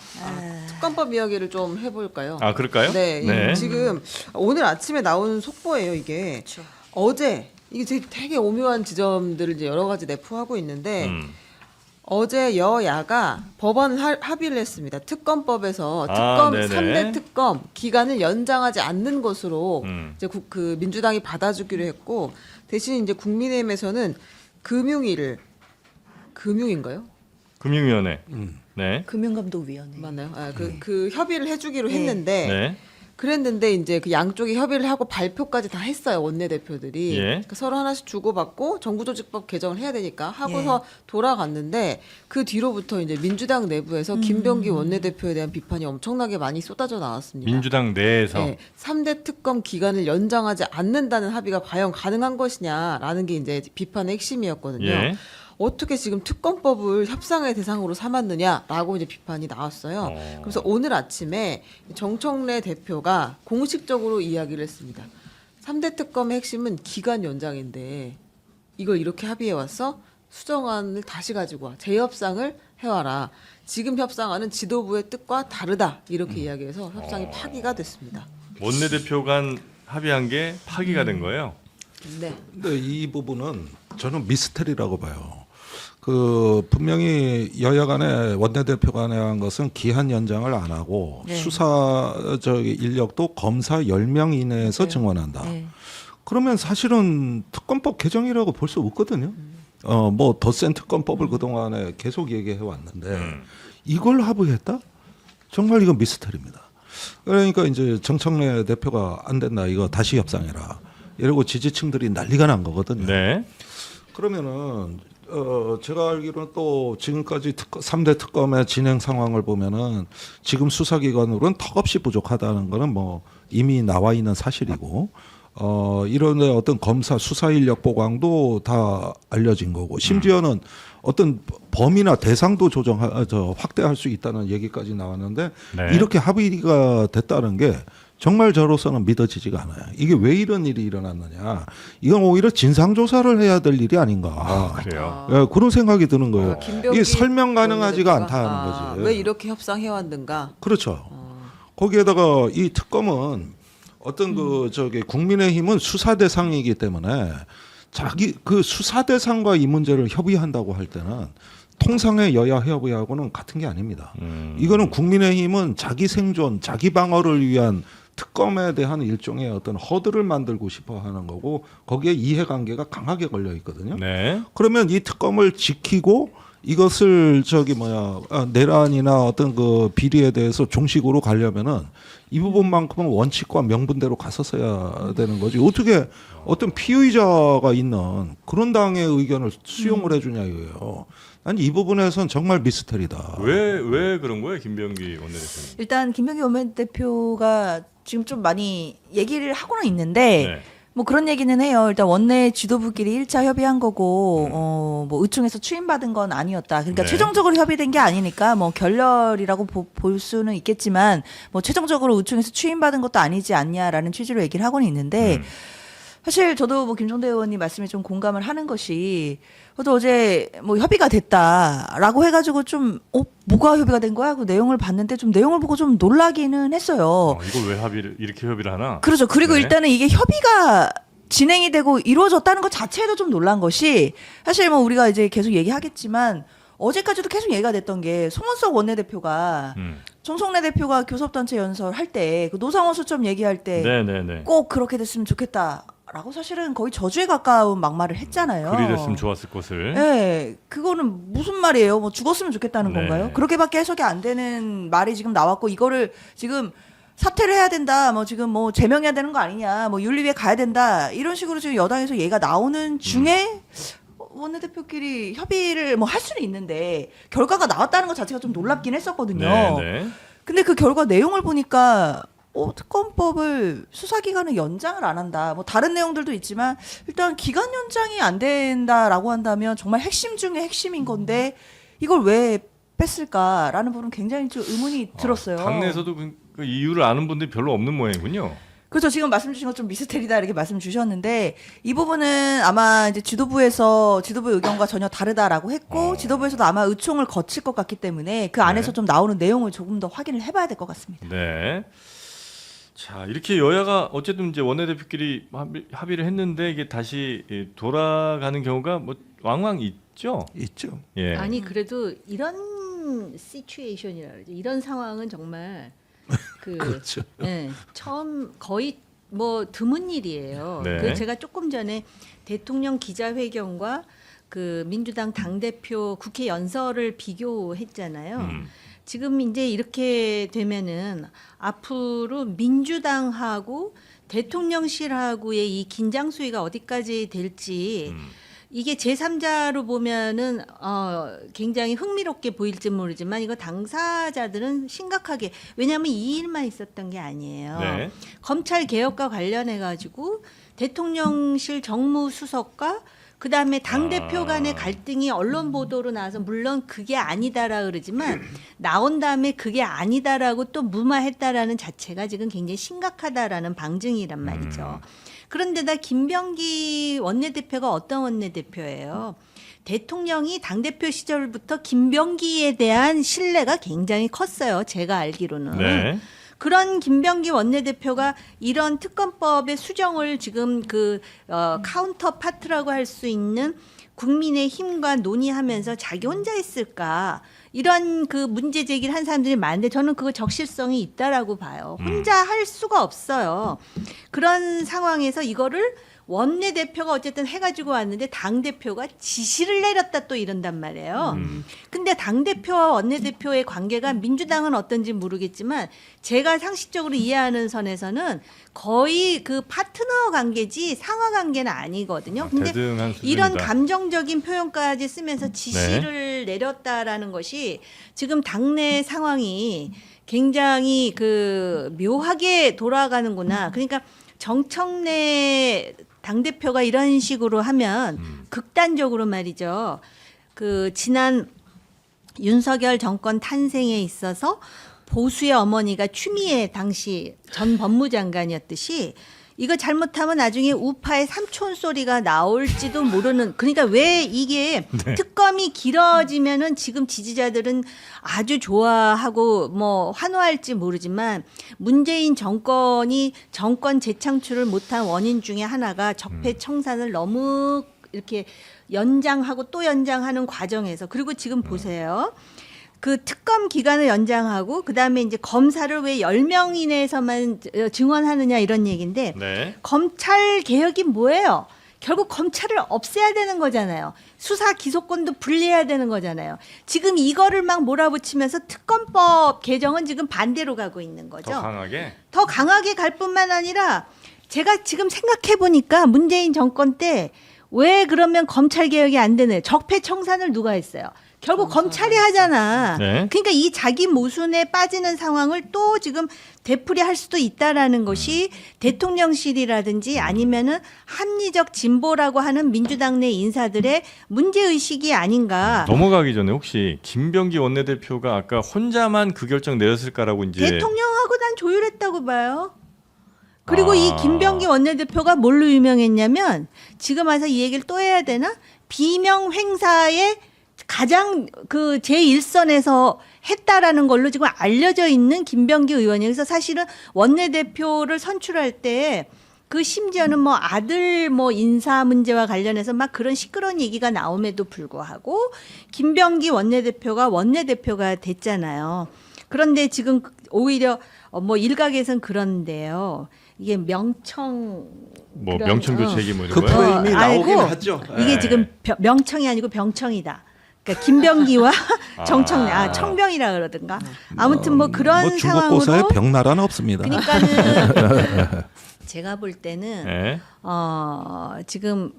특검법 이야기를 좀 해볼까요? 아, 그럴까요? 네, 지금 오늘 아침에 나온 속보예요. 이게 어제 이게 되게 오묘한 지점들을 이제 여러 가지 내포하고 있는데 어제 여야가 법안 합의를 했습니다. 특검법에서 특검 네네. 3대 특검 기간을 연장하지 않는 것으로 이제 그 민주당이 받아주기로 했고 대신 이제 국민의힘에서는 금융인가요? 금융위원회. 네. 금융감독위원회. 맞나요? 그 협의를 해주기로 했는데 네. 그랬는데 이제 그 양쪽이 협의를 하고 발표까지 다 했어요 원내대표들이. 예. 그러니까 서로 하나씩 주고받고 정부조직법 개정을 해야 되니까 하고서 돌아갔는데 그 뒤로부터 이제 민주당 내부에서 김병기 원내대표에 대한 비판이 엄청나게 많이 쏟아져 나왔습니다. 민주당 내에서 네, 3대 특검 기간을 연장하지 않는다는 합의가 과연 가능한 것이냐라는 게 이제 비판의 핵심이었거든요. 예. 어떻게 지금 특검법을 협상의 대상으로 삼았느냐라고 이제 비판이 나왔어요. 그래서 오늘 아침에 정청래 대표가 공식적으로 이야기를 했습니다. 3대 특검의 핵심은 기간 연장인데 이걸 이렇게 합의해 왔어? 수정안을 다시 가지고 와. 재협상을 해와라. 지금 협상안은 지도부의 뜻과 다르다. 이렇게 이야기해서 협상이 파기가 됐습니다. 원내대표 간 합의한 게 파기가 된 거예요. 네. 근데 이 부분은 저는 미스터리라고 봐요. 분명히 여야 간에 원내대표 간에 한 것은 기한 연장을 안 하고 수사 인력도 검사 10명 이내에서 증원한다. 그러면 사실은 특검법 개정이라고 볼 수 없거든요. 뭐 더 센 특검법을 그동안에 계속 얘기해 왔는데 이걸 합의했다? 정말 이건 미스터리입니다. 그러니까 이제 정청래 대표가 안 된다. 이거 다시 협상해라. 이러고 지지층들이 난리가 난 거거든요. 네. 그러면은 제가 알기로는 또 지금까지 3대 특검의 진행 상황을 보면은 지금 수사기관으로는 턱없이 부족하다는 거는 뭐 이미 나와 있는 사실이고 이런 어떤 검사 수사 인력 보강도 다 알려진 거고 심지어는 어떤 범위나 대상도 확대할 수 있다는 얘기까지 나왔는데 네. 이렇게 합의가 됐다는 게 정말 저로서는 믿어지지가 않아요. 이게 왜 이런 일이 일어났느냐. 이건 오히려 진상조사를 해야 될 일이 아닌가. 그래요. 예, 그런 생각이 드는 거예요. 김병기 이게 설명 가능하지가 원내대표가, 않다는 거지. 왜 이렇게 협상해 왔는가? 그렇죠. 거기에다가 이 특검은 어떤 국민의힘은 수사 대상이기 때문에 자기 그 수사 대상과 이 문제를 협의한다고 할 때는 통상의 여야 협의하고는 같은 게 아닙니다. 이거는 국민의힘은 자기 생존, 자기 방어를 위한 특검에 대한 일종의 어떤 허들을 만들고 싶어 하는 거고 거기에 이해관계가 강하게 걸려 있거든요. 네. 그러면 이 특검을 지키고 이것을 내란이나 어떤 그 비리에 대해서 종식으로 가려면은 이 부분만큼은 원칙과 명분대로 갔었어야 되는 거지. 어떻게 어떤 피의자가 있는 그런 당의 의견을 수용을 해주냐 이거예요. 난 이 부분에선 정말 미스터리다. 왜 그런 거예요, 김병기 원내대표님? 일단 김병기 원내대표가 지금 좀 많이 얘기를 하고는 있는데 네. 뭐 그런 얘기는 해요. 일단 원내 지도부끼리 1차 협의한 거고 뭐 의총에서 추임받은 건 아니었다. 그러니까 네. 최종적으로 협의된 게 아니니까 뭐 결렬이라고 볼 수는 있겠지만 뭐 최종적으로 의총에서 추임받은 것도 아니지 않냐라는 취지로 얘기를 하고는 있는데 사실 저도 뭐 김종대 의원님 말씀에 좀 공감을 하는 것이 저도 어제 뭐 협의가 됐다라고 해가지고 좀 뭐가 협의가 된 거야? 그 내용을 봤는데 좀 내용을 보고 좀 놀라기는 했어요. 이걸 왜 이렇게 협의를 하나? 그렇죠. 그리고 네. 일단은 이게 협의가 진행이 되고 이루어졌다는 것 자체도 좀 놀란 것이 사실 뭐 우리가 이제 계속 얘기하겠지만 어제까지도 계속 얘기가 됐던 게 송원석 원내대표가 정성래 대표가 교섭단체 연설할 때 그 노상원 수첩 얘기할 때 꼭 그렇게 됐으면 좋겠다라고 사실은 거의 저주에 가까운 막말을 했잖아요. 그리 됐으면 좋았을 것을. 네, 그거는 무슨 말이에요? 뭐 죽었으면 좋겠다는 네. 건가요? 그렇게밖에 해석이 안 되는 말이 지금 나왔고 이거를 지금 사퇴를 해야 된다. 뭐 지금 뭐 제명해야 되는 거 아니냐. 뭐 윤리위에 가야 된다. 이런 식으로 지금 여당에서 얘기가 나오는 중에 원내대표끼리 협의를 뭐 할 수는 있는데 결과가 나왔다는 것 자체가 좀 놀랍긴 했었거든요. 네. 근데 그 결과 내용을 보니까 특검법을 수사기간을 연장을 안 한다. 뭐 다른 내용들도 있지만 일단 기간 연장이 안 된다라고 한다면 정말 핵심 중에 핵심인 건데 이걸 왜 뺐을까라는 부분은 굉장히 좀 의문이 들었어요. 당내에서도 그 이유를 아는 분들이 별로 없는 모양이군요. 그렇죠. 지금 말씀 주신 것 좀 미스테리다 이렇게 말씀 주셨는데 이 부분은 아마 이제 지도부에서 지도부 의견과 전혀 다르다라고 했고 지도부에서도 아마 의총을 거칠 것 같기 때문에 그 안에서 좀 나오는 내용을 조금 더 확인을 해봐야 될 것 같습니다. 네. 자, 이렇게 여야가 어쨌든 이제 원내대표끼리 합의를 했는데 이게 다시 돌아가는 경우가 뭐 왕왕 있죠. 있죠. 예. 아니 그래도 이런 시츄에이션이라 그러죠. 이런 상황은 정말 그렇죠. 네, 처음 거의 뭐 드문 일이에요. 네. 그 제가 조금 전에 대통령 기자회견과 그 민주당 당대표 국회 연설을 비교했잖아요. 지금 이제 이렇게 되면은 앞으로 민주당하고 대통령실하고의 이 긴장 수위가 어디까지 될지 이게 제3자로 보면은 굉장히 흥미롭게 보일지 모르지만 이거 당사자들은 심각하게 왜냐하면 이 일만 있었던 게 아니에요. 네. 검찰 개혁과 관련해 가지고 대통령실 정무수석과 그다음에 당대표 간의 갈등이 언론 보도로 나와서 물론 그게 아니다라 그러지만 나온 다음에 그게 아니다라고 또 무마했다라는 자체가 지금 굉장히 심각하다라는 방증이란 말이죠. 그런데다 김병기 원내대표가 어떤 원내대표예요? 대통령이 당대표 시절부터 김병기에 대한 신뢰가 굉장히 컸어요. 제가 알기로는. 네. 그런 김병기 원내대표가 이런 특검법의 수정을 지금 카운터 파트라고 할 수 있는 국민의힘과 논의하면서 자기 혼자 했을까? 이런 그 문제 제기를 한 사람들이 많은데 저는 그거 적실성이 있다라고 봐요. 혼자 할 수가 없어요. 그런 상황에서 이거를 원내대표가 어쨌든 해가지고 왔는데 당대표가 지시를 내렸다 또 이런단 말이에요. 근데 당대표와 원내대표의 관계가 민주당은 어떤지 모르겠지만 제가 상식적으로 이해하는 선에서는 거의 그 파트너 관계지 상하 관계는 아니거든요. 근데 대등한 수준이다. 이런 감정적인 표현까지 쓰면서 지시를 내렸다라는 것이 지금 당내 상황이 굉장히 그 묘하게 돌아가는구나. 그러니까 정청래 당대표가 이런 식으로 하면 극단적으로 말이죠. 그 지난 윤석열 정권 탄생에 있어서 보수의 어머니가 추미애 당시 전 법무장관이었듯이 이거 잘못하면 나중에 우파의 삼촌 소리가 나올지도 모르는 그러니까 왜 이게 특검이 길어지면은 지금 지지자들은 아주 좋아하고 뭐 환호할지 모르지만 문재인 정권이 정권 재창출을 못한 원인 중에 하나가 적폐 청산을 너무 이렇게 연장하고 또 연장하는 과정에서 그리고 지금 보세요. 그 특검 기간을 연장하고 그다음에 이제 검사를 왜 10명 이내에서만 증언하느냐 이런 얘기인데 네. 검찰 개혁이 뭐예요? 결국 검찰을 없애야 되는 거잖아요. 수사 기소권도 분리해야 되는 거잖아요. 지금 이거를 막 몰아붙이면서 특검법 개정은 지금 반대로 가고 있는 거죠. 더 강하게 갈 뿐만 아니라 제가 지금 생각해 보니까 문재인 정권 때 왜 그러면 검찰 개혁이 안 되네? 적폐 청산을 누가 했어요? 결국 검찰이 하잖아. 네. 그러니까 이 자기 모순에 빠지는 상황을 또 지금 되풀이할 수도 있다라는 것이 대통령실이라든지 아니면은 합리적 진보라고 하는 민주당 내 인사들의 문제 의식이 아닌가. 넘어가기 전에 혹시 김병기 원내대표가 아까 혼자만 그 결정 내렸을까라고 이제 대통령하고 난 조율했다고 봐요. 그리고 이 김병기 원내대표가 뭘로 유명했냐면 지금 와서 이 얘기를 또 해야 되나? 비명 행사에 가장 그 제1선에서 했다라는 걸로 지금 알려져 있는 김병기 의원이에요. 그래서 사실은 원내대표를 선출할 때 그 심지어는 뭐 아들 뭐 인사 문제와 관련해서 막 그런 시끄러운 얘기가 나옴에도 불구하고 김병기 원내대표가 됐잖아요. 그런데 지금 오히려 뭐 일각에선 그런데요. 이게 명청 뭐 그런, 명청 교체기 뭐 그 이런 거요? 프레임이 알고 나오긴 하죠. 이게 예. 지금 명청이 아니고 병청이다. 그러니까 김병기와 청병이라 그러든가. 아무튼 뭐 그런 뭐 중국고사에 상황으로 병나라는 없습니다. 그러니까는 제가 볼 때는 네. 지금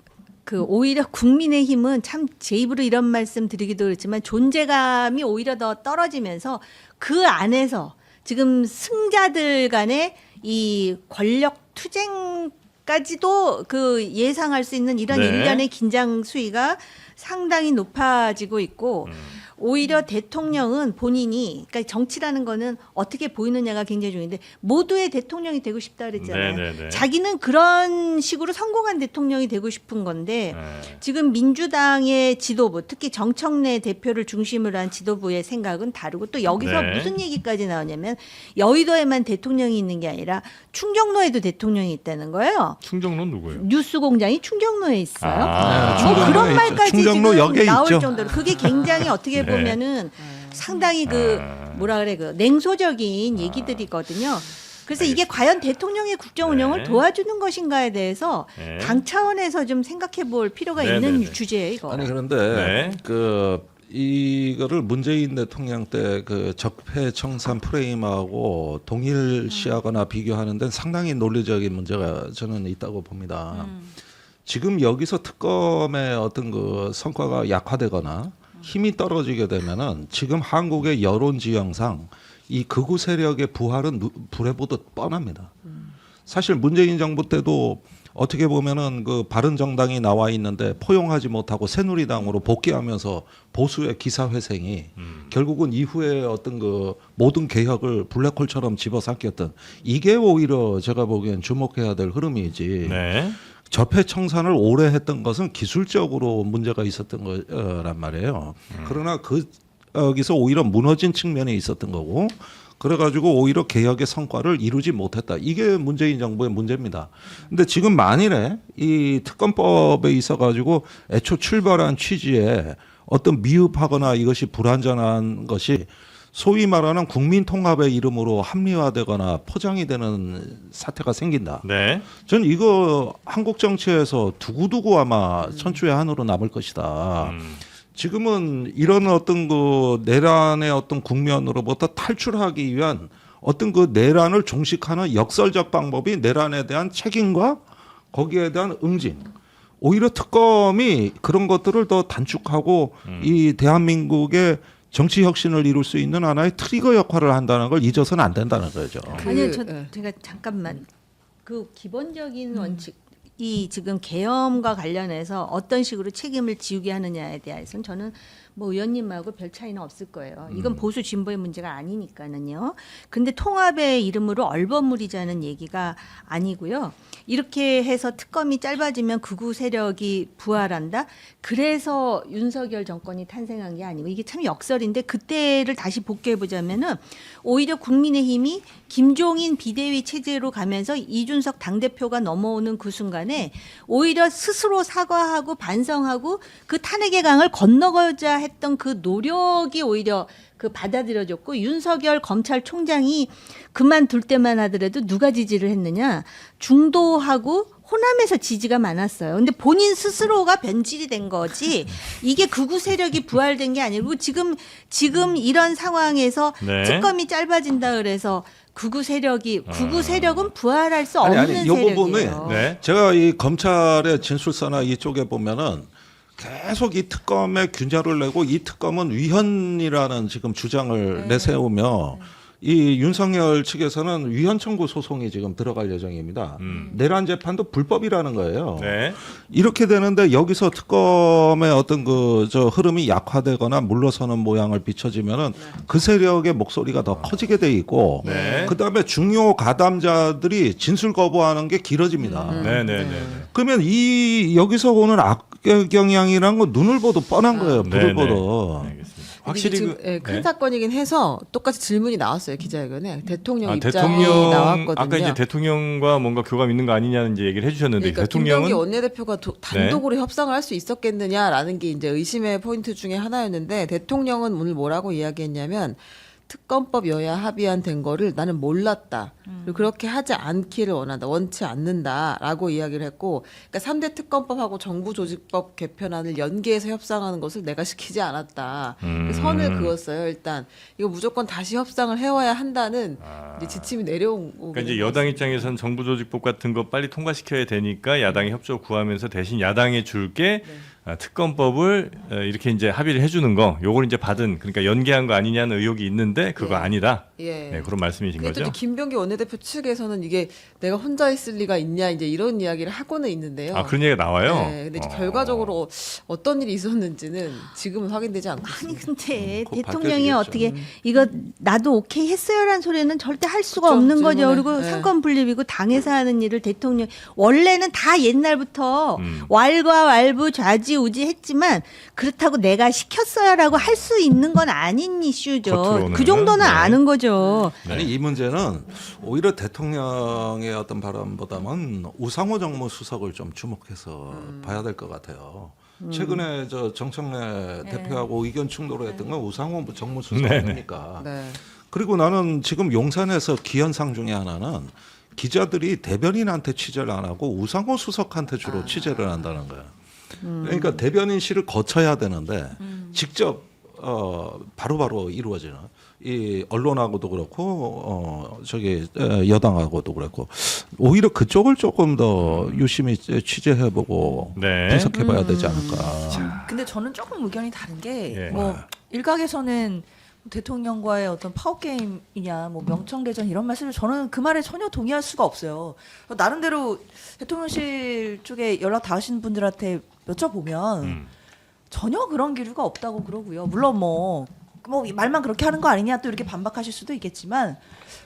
그 오히려 국민의힘은 참 제 입으로 이런 말씀 드리기도 그렇지만 존재감이 오히려 더 떨어지면서 그 안에서 지금 승자들 간의 이 권력 투쟁까지도 그 예상할 수 있는 이런 네. 일련의 긴장 수위가 상당히 높아지고 있고 오히려 대통령은 본인이 그러니까 정치라는 거는 어떻게 보이느냐가 굉장히 중요한데 모두의 대통령이 되고 싶다 그랬잖아요. 네네네. 자기는 그런 식으로 성공한 대통령이 되고 싶은 건데 네. 지금 민주당의 지도부 특히 정청래 대표를 중심으로 한 지도부의 생각은 다르고 또 여기서 네. 무슨 얘기까지 나오냐면 여의도에만 대통령이 있는 게 아니라 충정로에도 대통령이 있다는 거예요. 충정로는 누구예요? 뉴스공장이 충정로에 있어요. 아, 뭐 충정로에 그런 있죠. 말까지 충정로 지금 역에 나올 있죠. 정도로 그게 굉장히 어떻게 보면은 상당히 그 뭐라 그래 그 냉소적인 얘기들이거든요. 그래서 이게 과연 대통령의 국정 운영을 네. 도와주는 것인가에 대해서 네. 당 차원에서 좀 생각해 볼 필요가 네, 있는 네, 네. 주제예요, 이거. 아니 그런데 네. 이거를 문재인 대통령 때 그 적폐청산 프레임하고 동일시하거나 비교하는 데는 상당히 논리적인 문제가 저는 있다고 봅니다. 지금 여기서 특검의 어떤 그 성과가 약화되거나 힘이 떨어지게 되면은 지금 한국의 여론 지형상 이 극우 세력의 부활은 불에 보듯 뻔합니다. 사실 문재인 정부 때도 어떻게 보면은 그 바른정당이 나와 있는데 포용하지 못하고 새누리당으로 복귀하면서 보수의 기사회생이 결국은 이후에 어떤 그 모든 개혁을 블랙홀처럼 집어삼켰던 이게 오히려 제가 보기엔 주목해야 될 흐름이지. 네. 적폐 청산을 오래 했던 것은 기술적으로 문제가 있었던 거란 말이에요. 그러나 여기서 오히려 무너진 측면이 있었던 거고 그래가지고 오히려 개혁의 성과를 이루지 못했다. 이게 문재인 정부의 문제입니다. 근데 지금 만일에 이 특검법에 있어가지고 애초 출발한 취지에 어떤 미흡하거나 이것이 불완전한 것이 소위 말하는 국민 통합의 이름으로 합리화되거나 포장이 되는 사태가 생긴다. 네. 저는 이거 한국 정치에서 두고두고 아마 천추의 한으로 남을 것이다. 지금은 이런 어떤 그 내란의 어떤 국면으로부터 탈출하기 위한 어떤 그 내란을 종식하는 역설적 방법이 내란에 대한 책임과 거기에 대한 응징. 오히려 특검이 그런 것들을 더 단축하고 이 대한민국의 정치 혁신을 이룰 수 있는 하나의 트리거 역할을 한다는 걸 잊어서는 안 된다는 거죠. 아니요, 제가 잠깐만 그 기본적인 원칙 이 지금 계엄과 관련해서 어떤 식으로 책임을 지우게 하느냐에 대해서는 저는 뭐 의원님하고 별 차이는 없을 거예요. 이건 보수 진보의 문제가 아니니까는요. 근데 통합의 이름으로 얼버무리자는 얘기가 아니고요. 이렇게 해서 특검이 짧아지면 극우 세력이 부활한다. 그래서 윤석열 정권이 탄생한 게 아니고 이게 참 역설인데 그때를 다시 복귀해 보자면은 오히려 국민의힘이 김종인 비대위 체제로 가면서 이준석 당대표가 넘어오는 그 순간에 오히려 스스로 사과하고 반성하고 그 탄핵의 강을 건너가자 했던 그 노력이 오히려 그 받아들여졌고 윤석열 검찰총장이 그만둘 때만 하더라도 누가 지지를 했느냐 중도하고 호남에서 지지가 많았어요. 근데 본인 스스로가 변질이 된 거지 이게 극우 세력이 부활된 게 아니고 지금 이런 상황에서 네. 특검이 짧아진다 그래서 극우 세력은 부활할 수 없는 이 부분에 세력이에요. 네. 제가 이 검찰의 진술서나 이쪽에 보면은 계속 이 특검에 균열을 내고 이 특검은 위헌이라는 지금 주장을 내세우며 이 윤석열 측에서는 위헌 청구 소송이 지금 들어갈 예정입니다. 내란 재판도 불법이라는 거예요. 네. 이렇게 되는데 여기서 특검의 어떤 저 흐름이 약화되거나 물러서는 모양을 비춰지면은 그 세력의 목소리가 더 커지게 돼 있고 네. 그다음에 중요 가담자들이 진술 거부하는 게 길어집니다. 네, 네, 네. 그러면 이 여기서 오는 악영향이라는 건 눈을 봐도 뻔한 거예요. 불을 네, 네. 봐도. 알겠습니다. 확실히 지금, 큰 사건이긴 해서 똑같이 질문이 나왔어요 기자회견에 대통령 입장이 대통령 나왔거든요. 아까 이제 대통령과 뭔가 교감 있는 거 아니냐는 이제 얘기를 해주셨는데 그러니까 대통령은 김병기 원내대표가 단독으로 협상을 할 수 있었겠느냐라는 게 이제 의심의 포인트 중에 하나였는데 대통령은 오늘 뭐라고 이야기했냐면 특검법 여야 합의안 된 거를 나는 몰랐다. 그리고 그렇게 하지 않기를 원한다. 원치 않는다라고 이야기를 했고 그러니까 3대 특검법하고 정부조직법 개편안을 연계해서 협상하는 것을 내가 시키지 않았다. 선을 그었어요. 일단 이거 무조건 다시 협상을 해와야 한다는 이제 지침이 내려온 거고. 그러니까 이제 여당 입장에서는 정부조직법 같은 거 빨리 통과시켜야 되니까 야당이 협조 구하면서 대신 야당에 줄게 특검법을 이렇게 이제 합의를 해주는 거, 요걸 이제 받은 그러니까 연계한 거 아니냐는 의혹이 있는데 그거 아니다. 네, 그런 말씀이신 근데 거죠. 또 김병기 원내대표 측에서는 이게 내가 혼자 있을 리가 있냐 이제 이런 이야기를 하고는 있는데요. 아 그런 얘기가 나와요. 네, 근데 이제 결과적으로 어떤 일이 있었는지는 지금은 확인되지 않고 아니 있습니다. 근데 곧 대통령이 밝혀지겠죠. 어떻게 이거 나도 오케이 했어요라는 소리는 절대 할 수가 그렇죠, 없는 거죠. 질문에. 그리고 네. 상권 분립이고 당에서 하는 일을 대통령 원래는 다 옛날부터 왈가왈부 좌지우지 했지만 그렇다고 내가 시켰어요라고 할 수 있는 건 아닌 이슈죠. 겉으로는. 그 정도는 네. 아는 거죠. 아니 이 문제는 오히려 대통령의 어떤 발언보다는 우상호 정무수석을 좀 주목해서 봐야 될 것 같아요. 최근에 저 정청래 대표하고 의견 충돌했던 건 우상호 정무수석 아닙니까? 네. 그리고 나는 지금 용산에서 기현상 중에 하나는 기자들이 대변인한테 취재를 안 하고 우상호 수석한테 주로 취재를 한다는 거야. 그러니까 대변인실을 거쳐야 되는데 직접 바로바로 이루어지는 이 언론하고도 그렇고 저기 여당하고도 그렇고 오히려 그쪽을 조금 더 유심히 취재해보고 네. 분석해봐야 되지 않을까. 근데 저는 조금 의견이 다른 게 예. 뭐 일각에서는 대통령과의 어떤 파워 게임이냐, 뭐 명청대전 이런 말씀을 저는 그 말에 전혀 동의할 수가 없어요. 나름대로 대통령실 쪽에 연락 닿으신 분들한테 여쭤보면 전혀 그런 기류가 없다고 그러고요. 물론 뭐 말만 그렇게 하는 거 아니냐 또 이렇게 반박하실 수도 있겠지만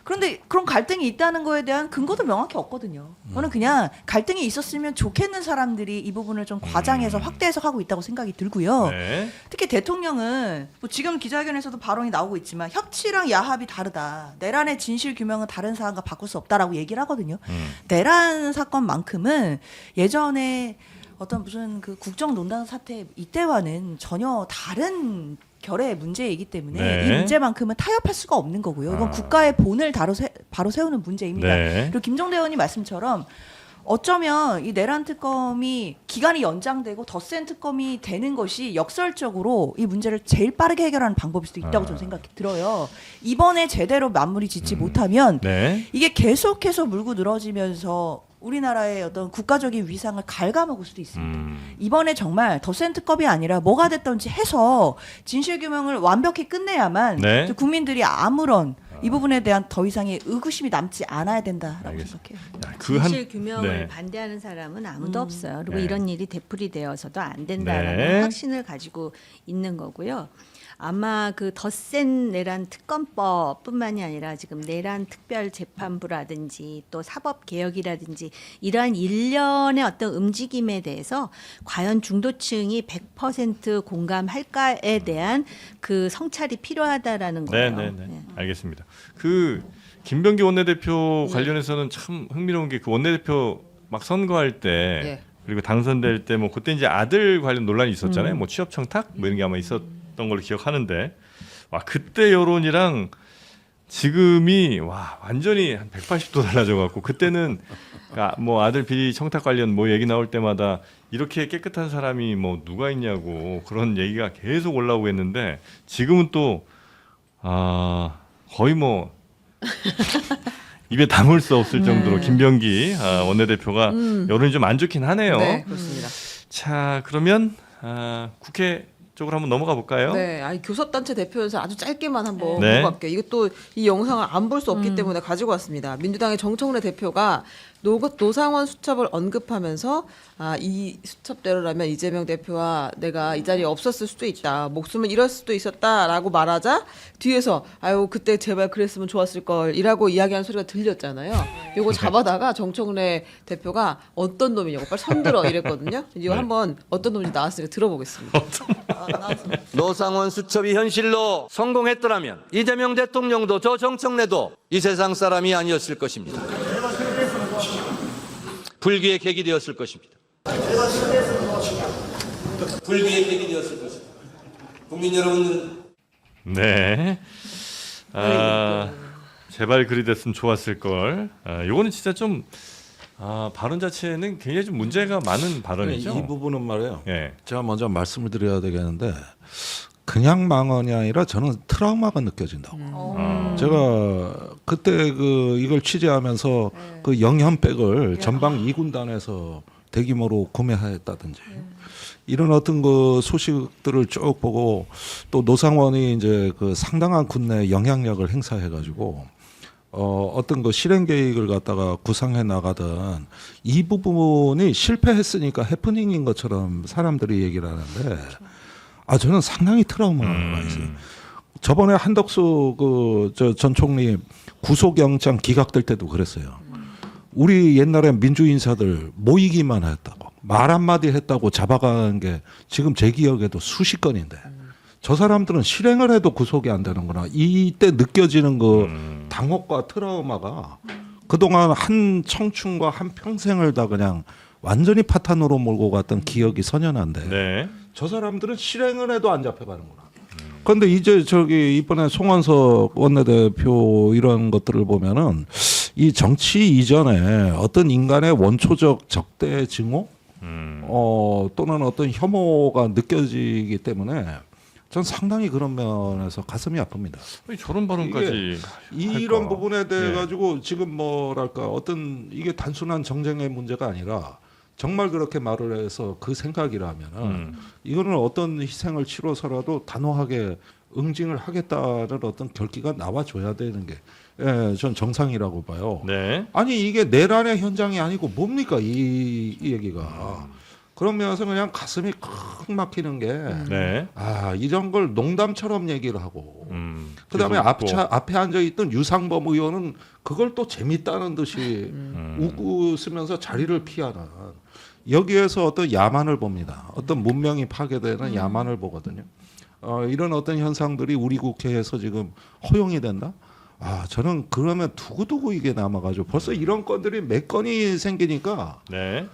그런데 그런 갈등이 있다는 거에 대한 근거도 명확히 없거든요. 저는 그냥 갈등이 있었으면 좋겠는 사람들이 이 부분을 좀 과장해서 확대 해석하고 있다고 생각이 들고요. 네. 특히 대통령은 뭐 지금 기자회견에서도 발언이 나오고 있지만 협치랑 야합이 다르다. 내란의 진실 규명은 다른 사안과 바꿀 수 없다라고 얘기를 하거든요. 내란 사건만큼은 예전에 어떤 무슨 그 국정농단 사태 이때와는 전혀 다른 결의 문제이기 때문에 네. 이 문제만큼은 타협할 수가 없는 거고요. 이건 국가의 본을 바로 세우는 문제입니다. 네. 그리고 김종대 의원님 말씀처럼 어쩌면 이 내란 특검이 기간이 연장되고 덧센 특검이 되는 것이 역설적으로 이 문제를 제일 빠르게 해결하는 방법일 수도 있다고 저는 생각이 들어요. 이번에 제대로 마무리 짓지 못하면 네. 이게 계속해서 물고 늘어지면서 우리나라의 어떤 국가적인 위상을 갉아먹을 수도 있습니다. 이번에 정말 덧센 특검이 아니라 뭐가 됐든지 해서 진실규명을 완벽히 끝내야만 네. 국민들이 아무런 이 부분에 대한 더 이상의 의구심이 남지 않아야 된다라고 알겠습니다. 생각해요. 야, 그 한 진실 규명을 네. 반대하는 사람은 아무도 없어요. 그리고 네. 이런 일이 되풀이되어서도 안 된다라는 네. 확신을 가지고 있는 거고요. 아마 그 덧센 내란 특검법뿐만이 아니라 지금 내란 특별재판부라든지 또 사법개혁이라든지 이러한 일련의 어떤 움직임에 대해서 과연 중도층이 100% 공감할까에 대한 그 성찰이 필요하다라는 거예요. 네. 네. 알겠습니다. 그 김병기 원내대표 관련해서는 참 흥미로운 게 그 원내대표 막 선거할 때 그리고 당선될 때 뭐 그때 이제 아들 관련 논란이 있었잖아요. 뭐 취업 청탁 뭐 이런 게 아마 있었던 걸로 기억하는데 와 그때 여론이랑 지금이 와 완전히 한 180도 달라져 갖고 그때는 뭐 아들 비리 청탁 관련 뭐 얘기 나올 때마다 이렇게 깨끗한 사람이 뭐 누가 있냐고 그런 얘기가 계속 올라오고 했는데 지금은 또 거의 뭐 입에 담을 수 없을 정도로 김병기 원내대표가 여론이 좀 안 좋긴 하네요. 네, 그렇습니다. 자 그러면 국회 쪽으로 한번 넘어가 볼까요? 네, 아니 교섭단체 대표여서 아주 짧게만 한번 네. 보고 갈게요. 이것도 이 영상을 안 볼 수 없기 때문에 가지고 왔습니다. 민주당의 정청래 대표가 노상원 수첩을 언급하면서 이 수첩대로라면 이재명 대표와 내가 이 자리에 없었을 수도 있다. 목숨을 잃을 수도 있었다라고 말하자 뒤에서 아유 그때 제발 그랬으면 좋았을 걸이라고 이야기하는 소리가 들렸잖아요. 요거 잡아다가 정청래 대표가 어떤 놈이냐고 빨리 손들어 이랬거든요. 이거 한번 어떤 놈인지 나왔으니까 들어보겠습니다. 노상원 수첩이 현실로 성공했더라면 이재명 대통령도 저 정청래도 이 세상 사람이 아니었을 것입니다. 불기의 계기 되었을 것입니다. 불기의 계기 되었을 것입니다. 국민 여러분. 네. 제발 그리 됐으면 좋았을 걸. 요거는 진짜 좀 발언 자체는 굉장히 좀 문제가 많은 발언이죠. 이 부분은 말이에요. 예. 제가 먼저 말씀을 드려야 되겠는데 그냥 망언이 아니라 저는 트라우마가 느껴진다고. 제가 그때 이걸 취재하면서 그 영현백을 전방 2군단에서 대규모로 구매했다든지 이런 어떤 그 소식들을 쭉 보고 또 노상원이 이제 그 상당한 군내 영향력을 행사해가지고 어떤 그 실행 계획을 갖다가 구상해 나가던 이 부분이 실패했으니까 해프닝인 것처럼 사람들이 얘기를 하는데 저는 상당히 트라우마가 있어요. 저번에 한덕수 전 총리 구속영장 기각될 때도 그랬어요. 우리 옛날에 민주 인사들 모이기만 했다고 말 한마디 했다고 잡아간 게 지금 제 기억에도 수십 건인데 저 사람들은 실행을 해도 구속이 안 되는구나. 이때 느껴지는 그 당혹과 트라우마가 그동안 한 청춘과 한 평생을 다 그냥 완전히 파탄으로 몰고 갔던 기억이 선연한데 네. 저 사람들은 실행을 해도 안 잡혀가는구나. 그런데 이제 이번에 송원석 원내대표 이런 것들을 보면은 이 정치 이전에 어떤 인간의 원초적 적대 증오 또는 어떤 혐오가 느껴지기 때문에 전 상당히 그런 면에서 가슴이 아픕니다. 저런 발언까지 이런 부분에 대해 네. 가지고 지금 뭐랄까 어떤 이게 단순한 정쟁의 문제가 아니라 정말 그렇게 말을 해서 그 생각이라면은 이거는 어떤 희생을 치러서라도 단호하게 응징을 하겠다는 어떤 결기가 나와줘야 되는 게 전 정상이라고 봐요. 네. 아니 이게 내란의 현장이 아니고 뭡니까 이 얘기가. 그런 면에서 그냥 가슴이 콱 막히는 게 네. 이런 걸 농담처럼 얘기를 하고 그다음에 계속 앞에 앉아있던 유상범 의원은 그걸 또 재밌다는 듯이 웃으면서 자리를 피하는 여기에서 어떤 야만을 봅니다. 어떤 문명이 파괴되는 야만을 보거든요. 이런 어떤 현상들이 우리 국회에서 지금 허용이 된다? 저는 그러면 두고두고 이게 남아가지고 벌써 이런 건들이 몇 건이 생기니까 네.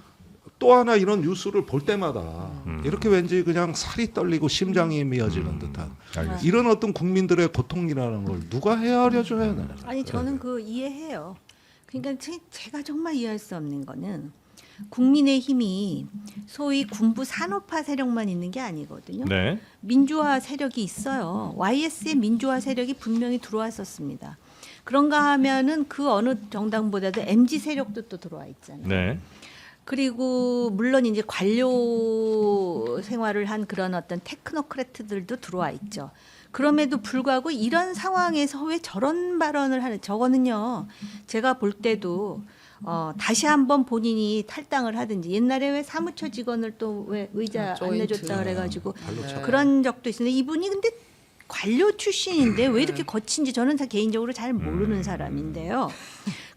또 하나 이런 뉴스를 볼 때마다 이렇게 왠지 그냥 살이 떨리고 심장이 미어지는 듯한 알겠습니다. 이런 어떤 국민들의 고통이라는 걸 누가 헤아려 줘야 되나? 아니 저는 그 이해해요. 그러니까 제가 정말 이해할 수 없는 거는 국민의힘이 소위 군부 산업화 세력만 있는 게 아니거든요. 네. 민주화 세력이 있어요. YS의 민주화 세력이 분명히 들어왔었습니다. 그런가 하면은 그 어느 정당보다도 MZ 세력도 또 들어와 있잖아요. 네. 그리고 물론 이제 관료 생활을 한 그런 어떤 테크노크래트들도 들어와 있죠. 그럼에도 불구하고 이런 상황에서 왜 저런 발언을 하는 저거는요. 제가 볼 때도 다시 한번 본인이 탈당을 하든지 옛날에 왜 사무처 직원을 또 왜 의자 안 내줬다 그래가지고 그런 적도 있었는데 이분이 근데 관료 출신인데 왜 이렇게 거친지 저는 개인적으로 잘 모르는 사람인데요.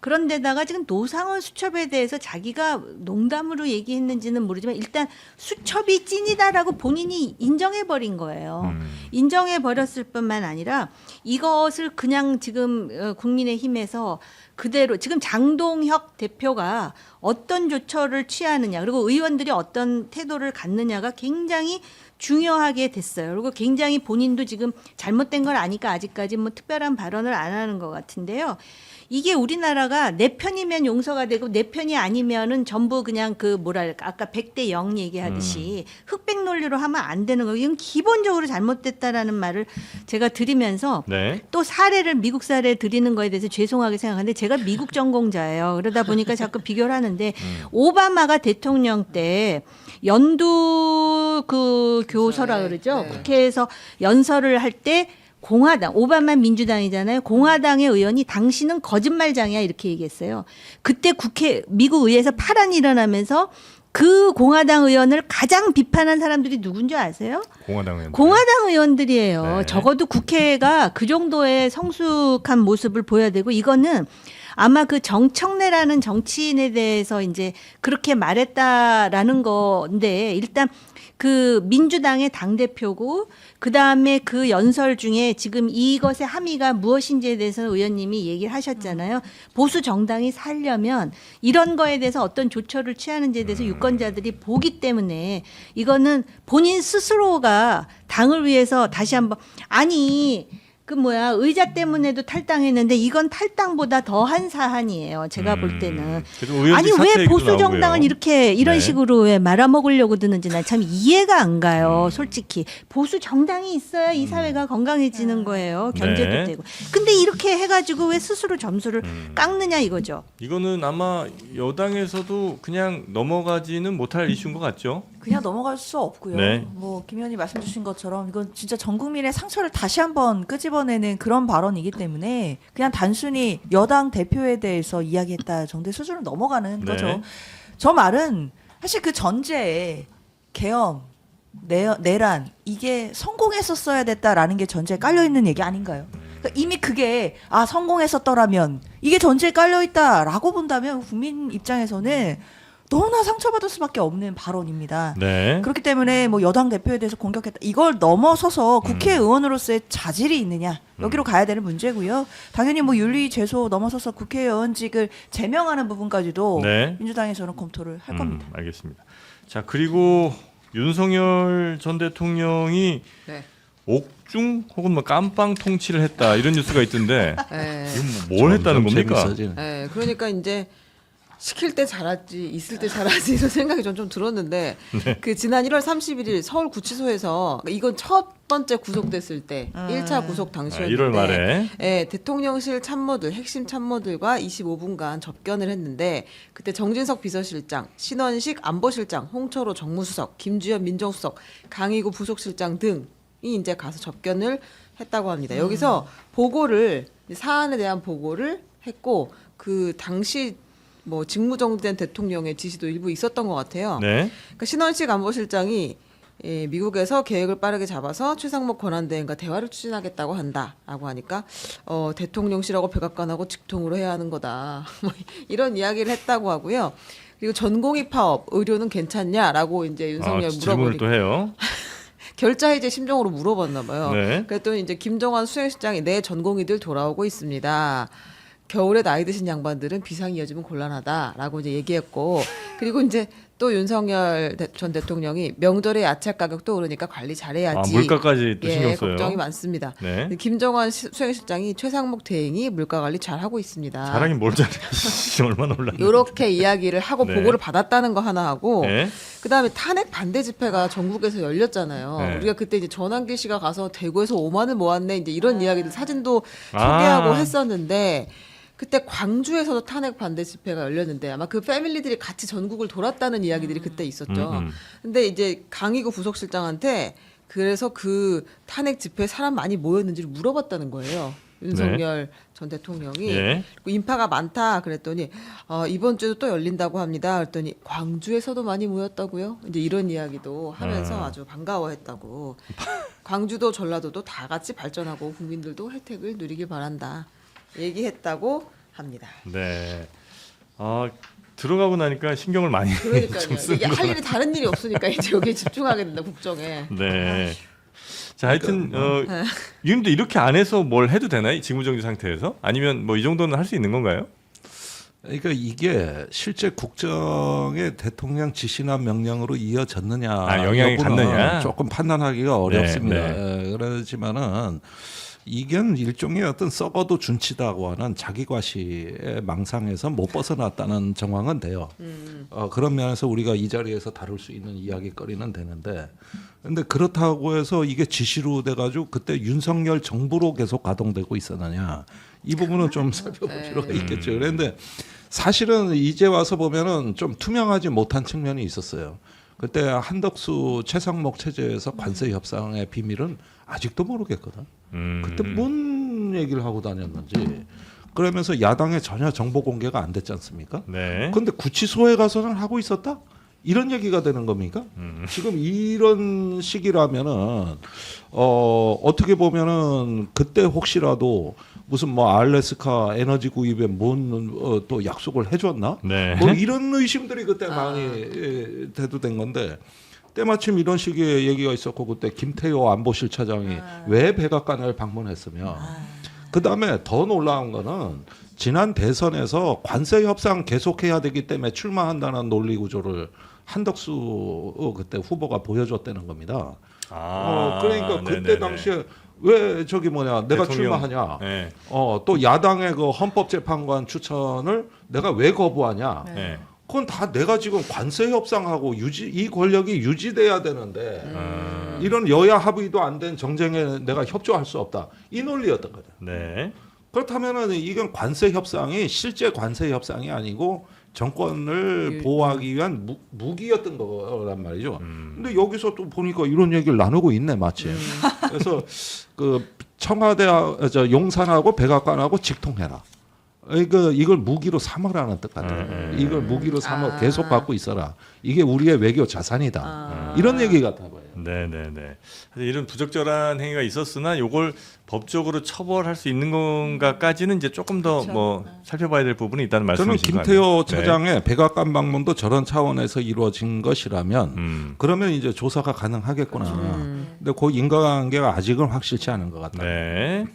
그런데다가 지금 노상원 수첩에 대해서 자기가 농담으로 얘기했는지는 모르지만 일단 수첩이 찐이다라고 본인이 인정해버린 거예요. 인정해버렸을 뿐만 아니라 이것을 그냥 지금 국민의힘에서 그대로 지금 장동혁 대표가 어떤 조처를 취하느냐 그리고 의원들이 어떤 태도를 갖느냐가 굉장히 중요하게 됐어요. 그리고 굉장히 본인도 지금 잘못된 걸 아니까 아직까지 뭐 특별한 발언을 안 하는 것 같은데요. 이게 우리나라가 내 편이면 용서가 되고 내 편이 아니면은 전부 그냥 그 뭐랄까 아까 100대 0 얘기하듯이 흑백 논리로 하면 안 되는 거예요. 이건 기본적으로 잘못됐다라는 말을 제가 드리면서 네. 또 사례를 미국 사례 드리는 거에 대해서 죄송하게 생각하는데 제가 미국 전공자예요. 그러다 보니까 자꾸 비교를 하는데 오바마가 대통령 때 연두 그 교서라 그러죠. 국회에서 연설을 할 때 공화당, 오바마 민주당이잖아요. 공화당의 의원이 당신은 거짓말장이야 이렇게 얘기했어요. 그때 미국 의회에서 파란이 일어나면서 그 공화당 의원을 가장 비판한 사람들이 누군지 아세요? 공화당 의원. 공화당 의원들이에요. 네. 적어도 국회가 그 정도의 성숙한 모습을 보여야 되고 이거는 아마 그 정청래라는 정치인에 대해서 이제 그렇게 말했다라는 건데 일단 그 민주당의 당대표고 그다음에 그 연설 중에 지금 이것의 함의가 무엇인지에 대해서 의원님이 얘기를 하셨잖아요. 보수 정당이 살려면 이런 거에 대해서 어떤 조처를 취하는지에 대해서 유권자들이 보기 때문에 이거는 본인 스스로가 당을 위해서 다시 한번 아니 의자 때문에도 탈당했는데 이건 탈당보다 더한 사안이에요. 제가 볼 때는. 아니 왜 보수 정당을 이렇게 이런 네. 식으로 왜 말아먹으려고 드는지 난 참 이해가 안 가요. 솔직히 보수 정당이 있어야 이 사회가 건강해지는 거예요. 경제도 네. 되고. 근데 이렇게 해가지고 왜 스스로 점수를 깎느냐 이거죠. 이거는 아마 여당에서도 그냥 넘어가지는 못할 이슈인 것 같죠? 그냥 넘어갈 수 없고요. 네. 뭐 김 의원이 말씀 주신 것처럼 이건 진짜 전 국민의 상처를 다시 한번 끄집어내는 그런 발언이기 때문에 그냥 단순히 여당 대표에 대해서 이야기했다 정도의 수준으로 넘어가는 네. 거죠. 저 말은 사실 그 전제에 계엄, 내란 이게 성공했었어야 됐다라는 게 전제에 깔려 있는 얘기 아닌가요? 그러니까 이미 그게 성공했었더라면 이게 전제에 깔려 있다라고 본다면 국민 입장에서는 너무나 상처받을 수밖에 없는 발언입니다. 네. 그렇기 때문에 뭐 여당 대표에 대해서 공격했다. 이걸 넘어서서 국회의원으로서의 자질이 있느냐. 여기로 가야 되는 문제고요. 당연히 뭐 윤리 제소 넘어서서 국회의원직을 제명하는 부분까지도 네. 민주당에서는 검토를 할 겁니다. 알겠습니다. 자, 그리고 윤석열 전 대통령이 네. 옥중 혹은 뭐 깜빵 통치를 했다 이런 뉴스가 있던데 네. 이건 뭘 했다는 겁니까? 재밌어지네. 네, 그러니까 이제 시킬 때 잘하지 있을 때 잘하지 이런 생각이 좀 들었는데 그 지난 1월 31일 서울구치소에서 이건 첫 번째 구속됐을 때 1차 구속 당시였는데 1월 말에 대통령실 참모들 핵심 참모들과 25분간 접견을 했는데 그때 정진석 비서실장, 신원식 안보실장, 홍철호 정무수석, 김주현 민정수석, 강희구 부속실장 등이 이제 가서 접견을 했다고 합니다. 여기서 보고를 사안에 대한 보고를 했고 그 당시 뭐 직무정지된 대통령의 지시도 일부 있었던 것 같아요. 네. 그러니까 신원식 안보실장이 미국에서 계획을 빠르게 잡아서 최상목 권한대행과 대화를 추진하겠다고 한다라고 하니까 대통령실하고 백악관하고 직통으로 해야 하는 거다. 뭐 이런 이야기를 했다고 하고요. 그리고 전공의 파업 의료는 괜찮냐라고 이제 윤석열 질문을 또 해요. 결자 해제 심정으로 물어봤나 봐요. 네. 그랬더니 이제 김정환 수행실장이 내 전공의들 돌아오고 있습니다. 겨울에 나이 드신 양반들은 비상이 이어지면 곤란하다라고 이제 얘기했고 그리고 이제 또 윤석열 전 대통령이 명절에 야채 가격도 오르니까 관리 잘해야지. 물가까지 또 신경 써요. 걱정이 많습니다. 네. 김정환 수행실장이 최상목 대행이 물가 관리 잘하고 있습니다. 잘하긴 뭘 잘해. 얼마나 올랐는데. 이렇게 이야기를 하고 네. 보고를 받았다는 거 하나 하고 네. 그다음에 탄핵 반대 집회가 전국에서 열렸잖아요. 네. 우리가 그때 이제 전환길 씨가 가서 대구에서 5만을 모았네 이제 이런 이야기들 사진도 소개하고 했었는데 그때 광주에서도 탄핵 반대 집회가 열렸는데 아마 그 패밀리들이 같이 전국을 돌았다는 이야기들이 그때 있었죠. 근데 이제 강희구 부속실장한테 그래서 그 탄핵 집회에 사람 많이 모였는지를 물어봤다는 거예요. 윤석열 전 대통령이 예. 그리고 인파가 많다 그랬더니 이번 주에도 또 열린다고 합니다. 그랬더니 광주에서도 많이 모였다고요. 이제 이런 이야기도 하면서 아주 반가워했다고. 광주도 전라도도 다 같이 발전하고 국민들도 혜택을 누리길 바란다. 얘기했다고 합니다. 네. 들어가고 나니까 신경을 많이 좀 그러니까요. 쓰는 이게 것 할 일이 다른 일이 없으니까 이제 여기에 집중하게 된다 국정에. 네. 자, 하여튼 이런데 이렇게 안 해서 뭘 해도 되나요? 이 직무정지 상태에서? 아니면 뭐 이 정도는 할 수 있는 건가요? 그러니까 이게 실제 국정의 대통령 지시나 명령으로 이어졌느냐, 영향이 여부는 갔느냐? 조금 판단하기가 어렵습니다. 네. 그렇지만은 이건 일종의 어떤 썩어도 준치다고 하는 자기과시의 망상에서 못 벗어났다는 정황은 돼요. 그런 면에서 우리가 이 자리에서 다룰 수 있는 이야기거리는 되는데, 근데 그렇다고 해서 이게 지시로 돼가지고 그때 윤석열 정부로 계속 가동되고 있었느냐, 이 부분은 좀 살펴볼 필요가 있겠죠. 그런데 사실은 이제 와서 보면은 좀 투명하지 못한 측면이 있었어요. 그때 한덕수 최상목 체제에서 관세 협상의 비밀은 아직도 모르겠거든. 그때 뭔 얘기를 하고 다녔는지. 그러면서 야당에 전혀 정보 공개가 안 됐지 않습니까? 네. 그런데 구치소에 가서는 하고 있었다? 이런 얘기가 되는 겁니까? 지금 이런 시기라면은 어떻게 보면은 그때 혹시라도 무슨 뭐 알래스카 에너지 구입에 뭔 또 약속을 해줬나? 네. 뭐 이런 의심들이 그때 많이 대두된 건데 때마침 이런 식의 얘기가 있었고 그때 김태효 안보실차장이 왜 백악관을 방문했으며 그 다음에 더 놀라운 거는 지난 대선에서 관세 협상 계속해야 되기 때문에 출마한다는 논리 구조를 한덕수 그때 후보가 보여줬다는 겁니다. 그러니까 그때 네네네. 당시에 왜 저기 뭐냐 내가 대통령, 출마하냐. 네. 또 야당의 그 헌법재판관 추천을 내가 왜 거부하냐. 네. 그건 다 내가 지금 관세 협상하고 이 권력이 유지돼야 되는데 이런 여야 합의도 안 된 정쟁에 내가 협조할 수 없다. 이 논리였던 거죠. 네. 그렇다면은 이건 관세 협상이 실제 관세 협상이 아니고 정권을 보호하기 위한 무기였던 거란 말이죠. 근데 여기서 또 보니까 이런 얘기를 나누고 있네 마침. 그래서 그 청와대 용산하고 백악관하고 직통해라. 이걸 무기로 삼으라는 뜻 같아요. 이걸 무기로 삼아 계속 갖고 있어라. 이게 우리의 외교 자산이다. 이런 얘기 같아 보여요. 네네네. 이런 부적절한 행위가 있었으나 이걸 법적으로 처벌할 수 있는 건가까지는 이제 조금 더 뭐 살펴봐야 될 부분이 있다는 저는 말씀이신 거 김태효 아니에요? 차장의 백악관 방문도 저런 차원에서 이루어진 것이라면 그러면 이제 조사가 가능하겠구나. 근데 그 인과관계가 아직은 확실치 않은 것 같아요. 네.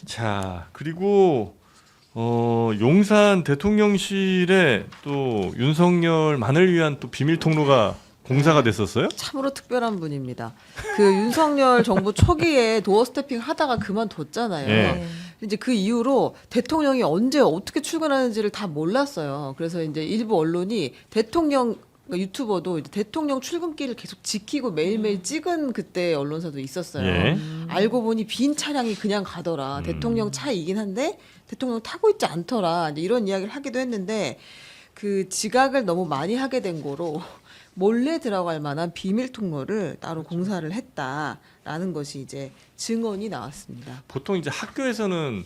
자 그리고 용산 대통령실에 또 윤석열만을 위한 또 비밀 통로가 공사가 됐었어요? 참으로 특별한 분입니다. 그 윤석열 정부 초기에 도어 스태핑 하다가 그만뒀잖아요. 네. 이제 그 이후로 대통령이 언제 어떻게 출근하는지를 다 몰랐어요. 그래서 이제 일부 언론이 대통령 그러니까 유튜버도 이제 대통령 출근길을 계속 지키고 매일매일 찍은 그때 언론사도 있었어요. 예. 알고 보니 빈 차량이 그냥 가더라. 대통령 차이긴 한데 대통령 타고 있지 않더라. 이제 이런 이야기를 하기도 했는데 그 지각을 너무 많이 하게 된 거로 몰래 들어갈 만한 비밀 통로를 따로 공사를 했다라는 것이 이제 증언이 나왔습니다. 보통 이제 학교에서는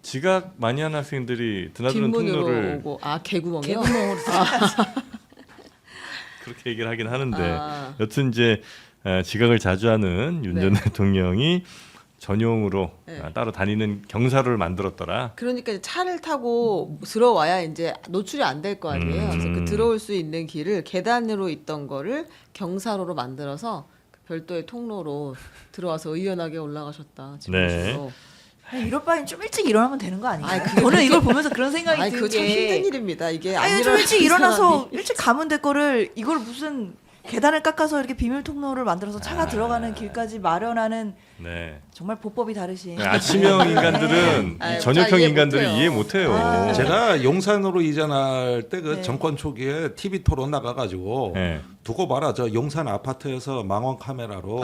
지각 많이 하는 학생들이 드나드는 뒷문으로 통로를 오고 개구멍이요? 개구멍으로 그렇게 얘기를 하긴 하는데 여튼 이제 지각을 자주 하는 윤 전 네. 대통령이 전용으로 네. 따로 다니는 경사로를 만들었더라. 그러니까 이제 차를 타고 들어와야 이제 노출이 안 될 거 아니에요. 그래서 그 들어올 수 있는 길을 계단으로 있던 거를 경사로로 만들어서 별도의 통로로 들어와서 의연하게 올라가셨다. 지금 네. 식으로. 이럴 바엔 좀 일찍 일어나면 되는 거 아닌가요? 아니, 그게 저는 그렇게- 이걸 보면서 그런 생각이 아니 든 그거 참 게 힘든 일입니다. 이게 안 아니 좀 일어나는 일찍 일어나서 사람이. 일찍 가면 될 거를 이걸 무슨 계단을 깎아서 이렇게 비밀 통로를 만들어서 차가 들어가는 길까지 마련하는 네. 정말 보법이 다르신 아침형 인간들은 아유, 이 저녁형 잘 이해 인간들을 못해요. 이해 못해요. 아. 제가 용산으로 이전할 때 그 네. 정권 초기에 TV 토론 나가가지고 네. 두고 봐라 저 용산 아파트에서 망원 카메라로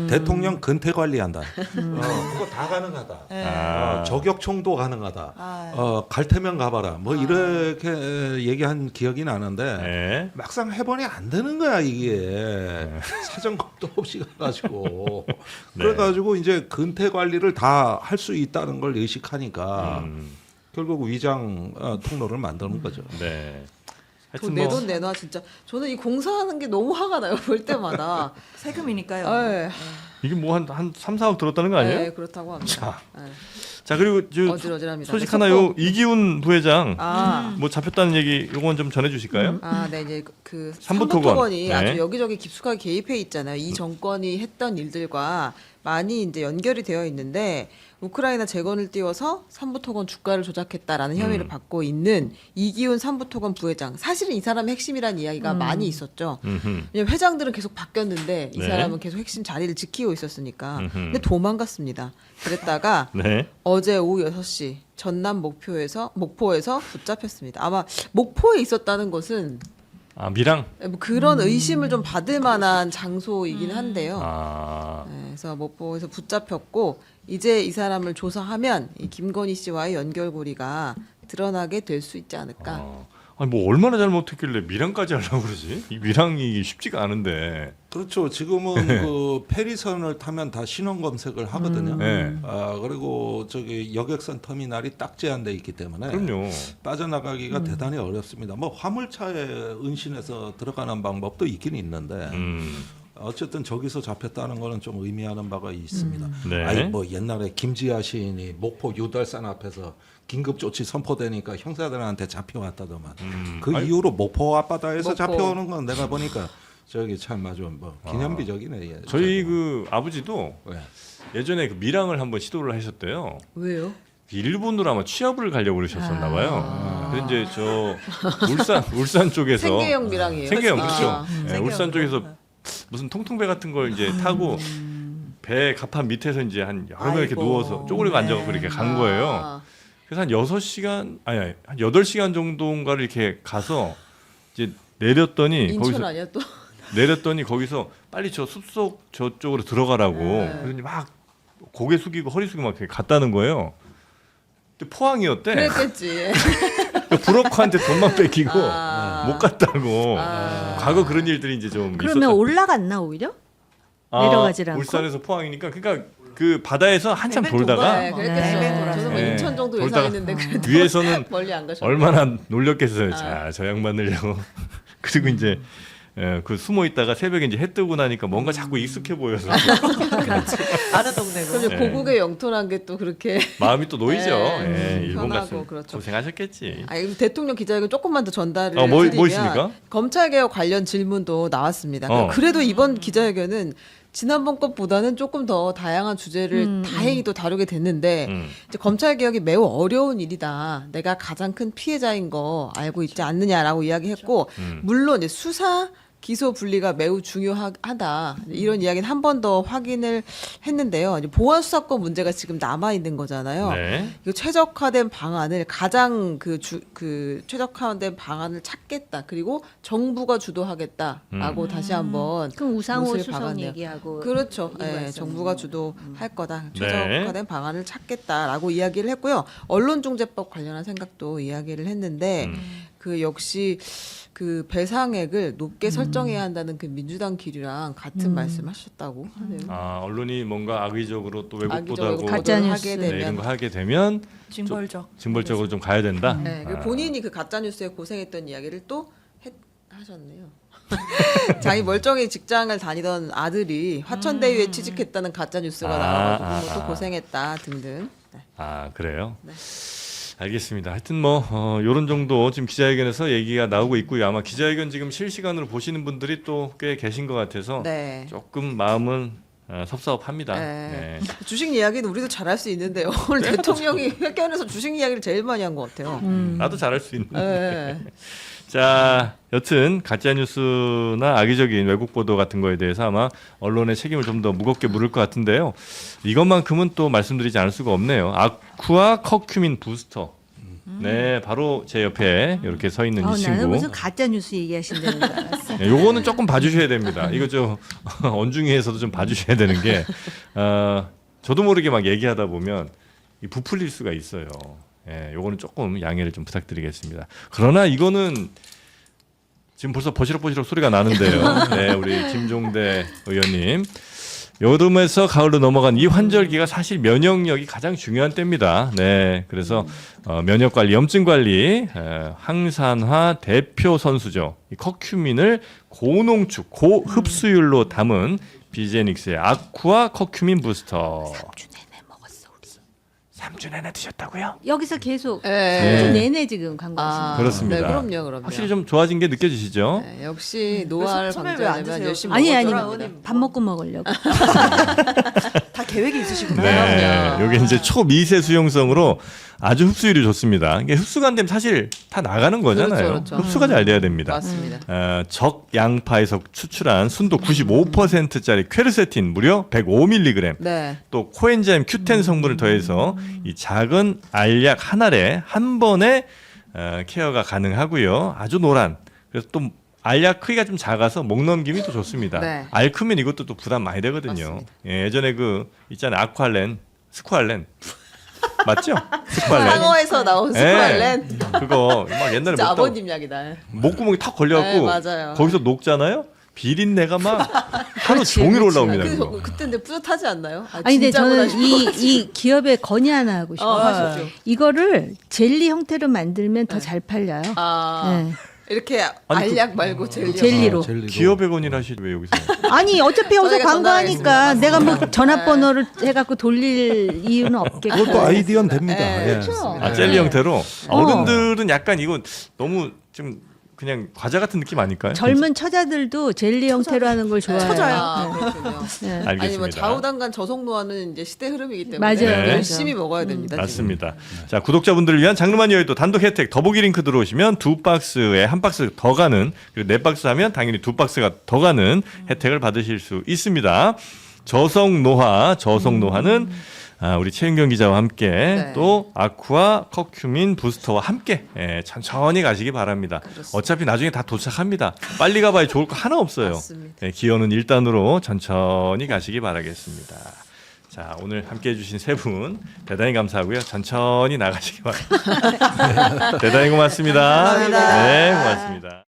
대통령 근태 관리한다. 그거 다 가능하다. 아. 저격총도 가능하다. 아. 갈태면 가봐라. 뭐 이렇게 얘기한 기억이 나는데 네. 막상 해보니 안 되는 거야 이게 사정검도 없이 가가지고 네. 그래가지고 이제 근태 관리를 다 할 수 있다는 걸 의식하니까 결국 위장 통로를 만드는 거죠. 네. 돈 하여튼 내 뭐 돈 내놔 진짜. 저는 이 공사하는 게 너무 화가 나요. 볼 때마다. 세금이니까요. 네. 이게 뭐 한 3, 4억 들었다는 거 아니에요? 네, 그렇다고 합니다. 자. 네. 자 그리고 저 어질어질합니다. 소식 네, 하나 요 이기훈 부회장 아. 뭐 잡혔다는 얘기 요건 좀 전해 주실까요? 네 이제 그 삼부토건. 삼부토건이 네. 아주 여기저기 깊숙하게 개입해 있잖아요. 이 정권이 했던 일들과 많이 이제 연결이 되어 있는데 우크라이나 재건을 띄워서 삼부토건 주가를 조작했다라는 혐의를 받고 있는 이기훈 삼부토건 부회장. 사실은 이 사람의 핵심이라는 이야기가 많이 있었죠. 음흠. 왜냐면 회장들은 계속 바뀌었는데 이 네. 사람은 계속 핵심 자리를 지키고 있었으니까. 음흠. 근데 도망갔습니다. 그랬다가 네. 어제 오후 6시 전남 목포에서 붙잡혔습니다. 아마 목포에 있었다는 것은 아 미랑. 뭐 그런 의심을 좀 받을 만한 장소이긴 한데요. 아. 네, 그래서 목포에서 붙잡혔고 이제 이 사람을 조사하면 이 김건희 씨와의 연결고리가 드러나게 될 수 있지 않을까. 아니 뭐 얼마나 잘못했길래 미랑까지 하려고 그러지? 이 미랑이 쉽지가 않은데. 그렇죠. 지금은 그 페리선을 타면 다 신원 검색을 하거든요. 네. 그리고 저기 여객선 터미널이 딱 제한돼 있기 때문에 그럼요. 빠져나가기가 대단히 어렵습니다. 뭐 화물차에 은신해서 들어가는 방법도 있긴 있는데 어쨌든 저기서 잡혔다는 거는 좀 의미하는 바가 있습니다. 네. 아니 뭐 옛날에 김지아 시인이 목포 유달산 앞에서 긴급 조치 선포되니까 형사들한테 잡혀왔다더만 그 아니, 이후로 목포 앞바다에서 목포. 잡혀오는 건 내가 보니까 저기 참 아주 뭐 기념비적이네. 예. 저희 그 아버지도 예. 예전에 그 미랑을 한번 시도를 하셨대요. 왜요? 일본으로 아마 취업을 가려고 그러셨었나 봐요. 그래서 이제 저 울산 쪽에서 생계형 미랑이에요. 생계형 아. 그렇죠. 예, 생계형 울산 쪽에서 미랑. 무슨 통통배 같은 걸 이제 타고 배 갑판 밑에서 이제 한 여러 명 이렇게 아이고. 누워서 쪼그리고 앉아갖고 이렇게 간 거예요. 아. 그래서 한 6시간 아니 한 8시간 정도인가를 이렇게 가서 이제 내렸더니 인천 거기서 아니야 또? 내렸더니 거기서 빨리 저 숲속 저쪽으로 들어가라고 네. 그러니 막 고개 숙이고 허리 숙이고 막 이렇게 갔다는 거예요. 근데 포항이었대. 그랬겠지. 브로커한테 돈만 뺏기고 아. 못 갔다고. 아. 과거 그런 일들이 이제 좀 그러면 있었다. 올라갔나 오히려? 내려가질 않고? 울산에서 포항이니까 그러니까 그 바다에서 한참 뱅뱅 돌다가 네, 그랬겠죠. 네. 저는 뭐 네. 인천 정도 돌다가 예상했는데 그래도 위에서는 멀리 안 가셨. 얼마나 놀렸겠어요. 아. 자, 저 양반을요. 그리고 이제 그 숨어 있다가 새벽에 이제 해 뜨고 나니까 뭔가 자꾸 익숙해 보여서 아는 동네고. 그럼 이제 네. 고국의 영토란 게 또 그렇게. 마음이 또 놓이죠. 네. 예, 일본 편하고 갔으면 그렇죠. 고생하셨겠지. 아니, 그럼 대통령 기자회견 조금만 더 전달을 뭐 드리면 있습니까? 검찰개혁 관련 질문도 나왔습니다. 그래도 이번 기자회견은 지난번 것보다는 조금 더 다양한 주제를 다행히 또 다루게 됐는데 이제 검찰 개혁이 매우 어려운 일이다. 내가 가장 큰 피해자인 거 알고 있지 않느냐라고 이야기했고 물론 이제 수사 기소 분리가 매우 중요하다. 이런 이야기는 한 번 더 확인을 했는데요. 이제 보안 수사권 문제가 지금 남아 있는 거잖아요. 네. 이거 최적화된 방안을 가장 그 최적화된 방안을 찾겠다. 그리고 정부가 주도하겠다라고 다시 한번 그럼 우상호 못을 수석 박았네요. 얘기하고 그렇죠. 이거 예, 했었는데. 정부가 주도할 거다. 네. 최적화된 방안을 찾겠다라고 이야기를 했고요. 언론중재법 관련한 생각도 이야기를 했는데 그 역시 그 배상액을 높게 설정해야 한다는 그 민주당 기류랑 같은 말씀하셨다고 하네요. 아, 언론이 뭔가 악의적으로 또 왜곡 악의적으로 보도하고 가짜 보도를 뉴스. 하게 네, 이런 되면 거 하게 되면 징벌적. 징벌적으로 좀 가야 된다. 네, 그리고 본인이 그 가짜 뉴스에 고생했던 이야기를 또 하셨네요. 자기 멀쩡히 직장을 다니던 아들이 화천대유에 취직했다는 가짜 뉴스가 나와가지고 또 고생했다 등등. 네. 아, 그래요? 네. 알겠습니다. 하여튼 뭐 요런 정도 지금 기자회견에서 얘기가 나오고 있고요. 아마 기자회견 지금 실시간으로 보시는 분들이 또 꽤 계신 것 같아서 네. 조금 마음은 섭섭합니다. 네. 네. 주식 이야기는 우리도 잘할 수 있는데요. 오늘 대통령이 회견에서 주식 이야기를 제일 많이 한 것 같아요. 나도 잘할 수 있는데. 네. 자, 여튼 가짜 뉴스나 악의적인 왜곡 보도 같은 거에 대해서 아마 언론의 책임을 좀 더 무겁게 물을 것 같은데요. 이것만큼은 또 말씀드리지 않을 수가 없네요. 아쿠아 커큐민 부스터. 네, 바로 제 옆에 이렇게 서 있는 이 나는 친구. 무슨 가짜 뉴스 얘기하신다는 줄 알았어. 네, 요거는 조금 봐주셔야 됩니다. 이거 좀 언중위에서도 좀 봐주셔야 되는 게 저도 모르게 막 얘기하다 보면 이 부풀릴 수가 있어요. 예, 요거는 조금 양해를 좀 부탁드리겠습니다. 그러나 이거는 지금 벌써 버시럭버시럭 소리가 나는데요. 네, 우리 김종대 의원님. 여름에서 가을로 넘어간 이 환절기가 사실 면역력이 가장 중요한 때입니다. 네, 그래서 면역 관리, 염증 관리, 항산화 대표 선수죠. 이 커큐민을 고농축, 고흡수율로 담은 비제닉스의 아쿠아 커큐민 부스터. 3주 내내 먹었어 우리. 3주 내내 드셨다고요? 여기서 계속 네. 3주 내내 지금 광고하시는 그렇습니다. 네, 그럼요. 확실히 좀 좋아진 게 느껴지시죠? 네, 역시 노화를 처음에 왜안 방지하려면 드세요? 열심히 아니 먹어줘라. 의원님. 밥 먹고 먹으려고. 다 계획이 있으시구나. 네, 그럼요. 여기 이제 초미세 수용성으로 아주 흡수율이 좋습니다. 이게 흡수가 안 되면 사실 다 나가는 거잖아요. 그렇죠. 흡수가 잘 돼야 됩니다. 맞습니다. 적 양파에서 추출한 순도 95%짜리 퀘르세틴 무려 105mg. 네. 또 코엔자임 Q10 성분을 더해서 이 작은 알약 한 알에 한 번에 케어가 가능하고요. 아주 노란. 그래서 또 알약 크기가 좀 작아서 목 넘김이 또 좋습니다. 네. 알 크면 이것도 또 부담 많이 되거든요. 맞습니다. 예, 예전에 그 있잖아요. 아쿠알렌, 스쿠알렌. 맞죠? 스쿠알렌. 상어에서 나온 스쿠알렌. 그거 막 옛날에 진짜 먹다가 아버님 약이다. 목구멍이 탁 걸려갖고 네, 맞아요. 거기서 녹잖아요. 비린내가 막 하루 그렇지, 종일 그렇지. 올라옵니다. 그래서 그거. 그때 근데 뿌듯하지 않나요? 아니 근데 진짜구나 저는 이 기업에 건의 하나 하고 싶어요. 하시죠. 이거를 젤리 형태로 만들면 더 잘 팔려요. 아 네. 이렇게 아니, 알약 말고 젤리. 젤리로. 젤리도. 기업의 건의를 하시지 왜 여기서? 아니 어차피 여기서 저희가 광고하니까 전화하겠습니다. 내가 뭐 전화번호를 해갖고 돌릴 이유는 없겠고. 그것도 아이디어는 됩니다. 네, 예. 그렇죠. 아 젤리 형태로. 어. 어른들은 약간 이거 너무 좀 그냥 과자 같은 느낌 아닐까요? 젊은 처자들도 젤리 형태로 하는 걸 좋아해요. 처자요. 아, 그렇군요. 네. 알겠습니다. 아니 뭐 좌우당간 저속노화는 이제 시대 흐름이기 때문에 맞아요. 네. 열심히 먹어야 됩니다. 지금. 맞습니다. 자, 구독자분들을 위한 장르만 여의도 단독 혜택 더보기 링크 들어오시면 2박스에 1박스 더 가는, 그리고 4박스 하면 당연히 2박스가 더 가는 혜택을 받으실 수 있습니다. 저속노화는 우리 최윤경 기자와 함께 네. 또 아쿠아 커큐민 부스터와 함께 천천히 가시기 바랍니다. 그렇습니다. 어차피 나중에 다 도착합니다. 빨리 가봐야 좋을 거 하나 없어요. 맞습니다. 기어는 1단으로 천천히 가시기 바라겠습니다. 자, 오늘 함께해 주신 세 분 대단히 감사하고요. 천천히 나가시기 바랍니다. 대단히 고맙습니다. 감사합니다. 네, 고맙습니다.